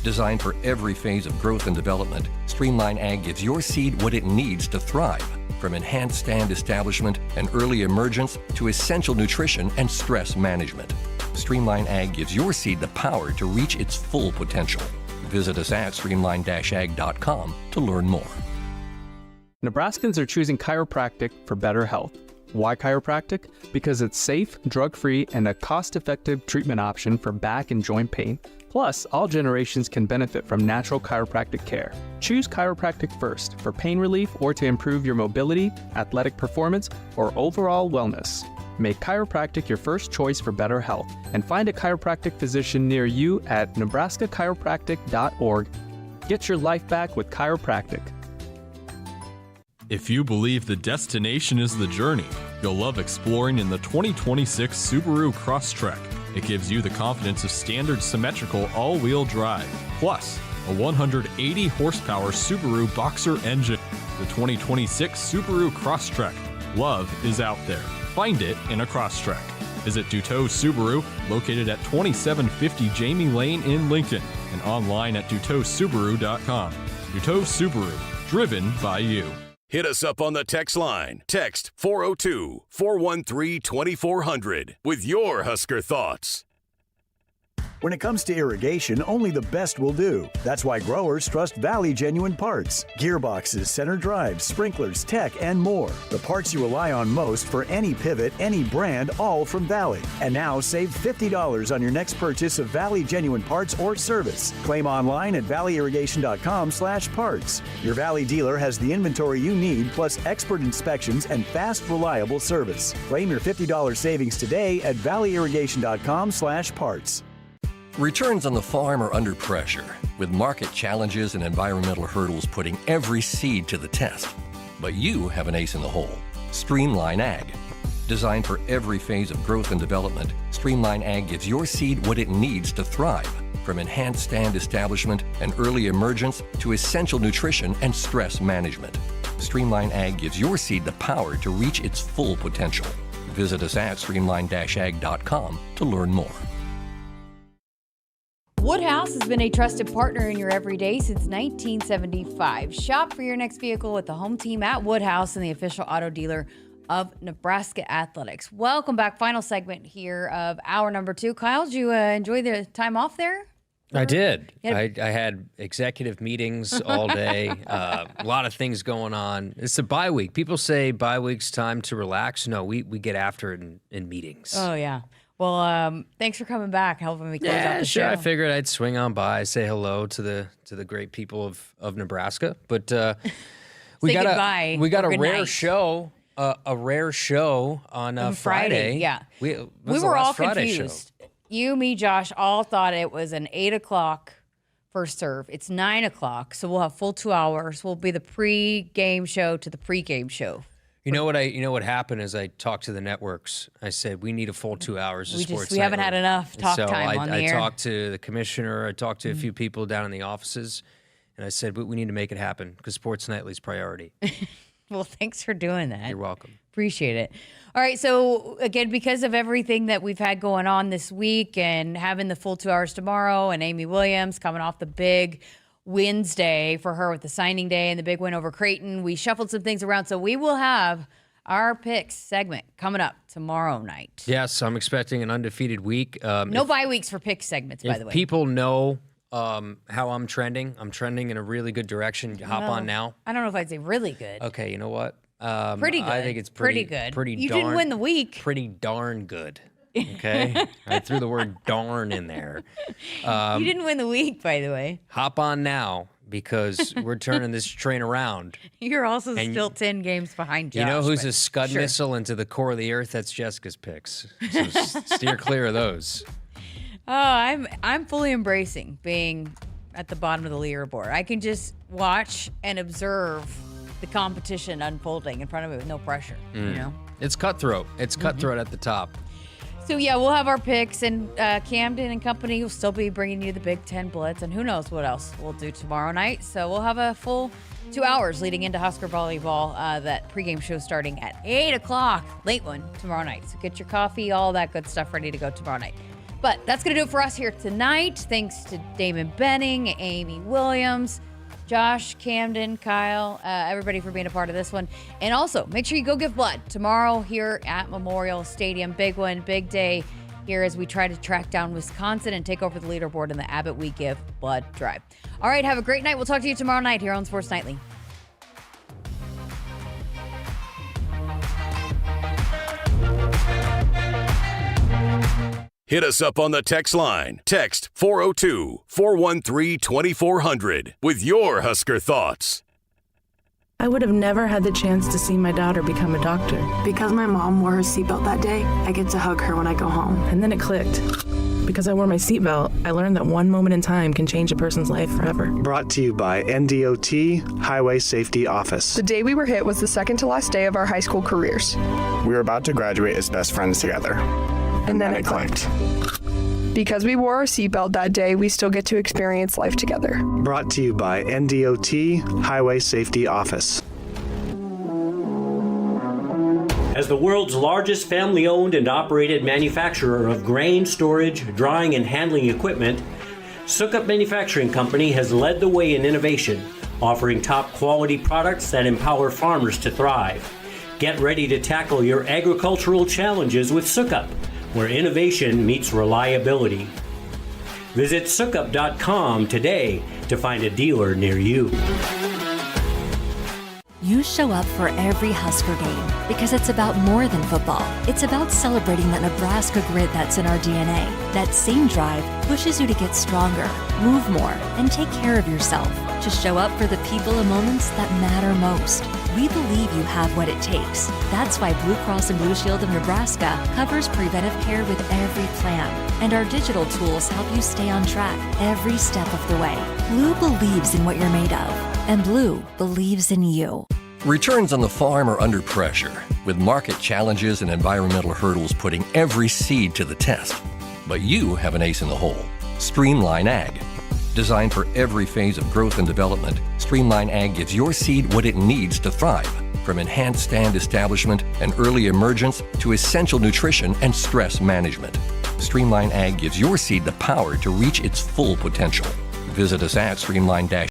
Designed for every phase of growth and development, Streamline Ag gives your seed what it needs to thrive, from enhanced stand establishment and early emergence to essential nutrition and stress management. Streamline Ag gives your seed the power to reach its full potential. Visit us at streamline-ag.com to learn more. Nebraskans are choosing chiropractic for better health. Why chiropractic? Because it's safe, drug-free, and a cost-effective treatment option for back and joint pain. Plus, all generations can benefit from natural chiropractic care. Choose chiropractic first for pain relief or to improve your mobility, athletic performance, or overall wellness. Make chiropractic your first choice for better health, and find a chiropractic physician near you at nebraskachiropractic.org. Get your life back with chiropractic. If you believe the destination is the journey, you'll love exploring in the 2026 Subaru Crosstrek. It gives you the confidence of standard symmetrical all-wheel drive, plus a 180 horsepower Subaru Boxer engine. The 2026 Subaru Crosstrek. Love is out there. Find it in a Crosstrek. Visit Duteau Subaru, located at 2750 Jamie Lane in Lincoln, and online at duteausubaru.com. Duteau Subaru, driven by you. Hit us up on the text line. Text 402-413-2400 with your Husker thoughts. When it comes to irrigation, only the best will do. That's why growers trust Valley Genuine Parts. Gearboxes, center drives, sprinklers, tech, and more. The parts you rely on most for any pivot, any brand, all from Valley. And now save $50 on your next purchase of Valley Genuine Parts or service. Claim online at valleyirrigation.com/parts. Your Valley dealer has the inventory you need, plus expert inspections and fast, reliable service. Claim your $50 savings today at valleyirrigation.com/parts. Returns on the farm are under pressure, with market challenges and environmental hurdles putting every seed to the test. But you have an ace in the hole, Streamline Ag. Designed for every phase of growth and development, Streamline Ag gives your seed what it needs to thrive, from enhanced stand establishment and early emergence to essential nutrition and stress management. Streamline Ag gives your seed the power to reach its full potential. Visit us at streamline-ag.com to learn more. Woodhouse has been a trusted partner in your everyday since 1975. Shop for your next vehicle with the home team at Woodhouse and the official auto dealer of Nebraska Athletics. Welcome back. Final segment here of hour number 2. Kyle, did you enjoy the time off there? I did. I had executive meetings all day, a lot of things going on. It's a bye week. People say bye week's time to relax. No, we get after it in meetings. Oh, yeah. Well, thanks for coming back, helping me close out the show. I figured I'd swing on by, say hello to the great people of Nebraska. But we got a rare show. A rare show on Friday. Yeah, we were all confused. You, me, Josh, all thought it was an 8 o'clock first serve. It's 9 o'clock, so we'll have full 2 hours. We'll be the pre-game show to the pre-game show. You know what happened is I talked to the networks. I said we need a full 2 hours of sports. We haven't had enough talk time on the air. I talked to the commissioner. I talked to a few people down in the offices, and I said we need to make it happen because Sports Nightly's priority. Well, thanks for doing that. You're welcome. Appreciate it. All right, so again, because of everything that we've had going on this week and having the full 2 hours tomorrow, and Amy Williams coming off the big Wednesday for her with the signing day and the big win over Creighton, we shuffled some things around. So we will have our picks segment coming up tomorrow night. Yes, I'm expecting an undefeated week. No bye weeks for pick segments, by the way. People know how I'm trending in a really good direction. Hop on now. I don't know if I'd say really good. Okay, you know what? Pretty good. I think it's pretty good. You didn't win the week. Pretty darn good. Okay, I threw the word darn in there. You didn't win the week, by the way. Hop on now because we're turning this train around. You're also still 10 games behind Josh. You know who's a Scud missile into the core of the earth? That's Jessica's picks. So steer clear of those. Oh, I'm fully embracing being at the bottom of the leaderboard. I can just watch and observe the competition unfolding in front of me with no pressure. You know, it's cutthroat. It's cutthroat at the top. So, yeah, we'll have our picks, and Camden and company will still be bringing you the Big Ten Blitz, and who knows what else we'll do tomorrow night. So we'll have a full 2 hours leading into Husker volleyball. That pregame show starting at 8 o'clock, late one tomorrow night. So get your coffee, all that good stuff ready to go tomorrow night. But that's going to do it for us here tonight. Thanks to Damon Benning, Amy Williams, Josh, Camden, Kyle, everybody for being a part of this one. And also, make sure you go give blood tomorrow here at Memorial Stadium. Big one, big day here as we try to track down Wisconsin and take over the leaderboard in the Abbott We Give Blood Drive. All right, have a great night. We'll talk to you tomorrow night here on Sports Nightly. Hit us up on the text line. Text 402-413-2400 with your Husker thoughts. I would have never had the chance to see my daughter become a doctor. Because my mom wore her seatbelt that day, I get to hug her when I go home. And then it clicked. Because I wore my seatbelt, I learned that one moment in time can change a person's life forever. Brought to you by NDOT Highway Safety Office. The day we were hit was the second to last day of our high school careers. We were about to graduate as best friends together. And then it clicked. Because we wore our seatbelt that day, we still get to experience life together. Brought to you by NDOT Highway Safety Office. As the world's largest family-owned and operated manufacturer of grain storage, drying, and handling equipment, Sukup Manufacturing Company has led the way in innovation, offering top-quality products that empower farmers to thrive. Get ready to tackle your agricultural challenges with Sukup, where innovation meets reliability. Visit sukup.com today to find a dealer near you. You show up for every Husker game because it's about more than football. It's about celebrating that Nebraska grit that's in our DNA. That same drive pushes you to get stronger, move more, and take care of yourself. To show up for the people and moments that matter most. We believe you have what it takes. That's why Blue Cross and Blue Shield of Nebraska covers preventive care with every plan. And our digital tools help you stay on track every step of the way. Blue believes in what you're made of. And Blue believes in you. Returns on the farm are under pressure, with market challenges and environmental hurdles putting every seed to the test. But you have an ace in the hole. Streamline Ag. Designed for every phase of growth and development, Streamline Ag gives your seed what it needs to thrive. From enhanced stand establishment and early emergence to essential nutrition and stress management. Streamline Ag gives your seed the power to reach its full potential. Visit us at streamline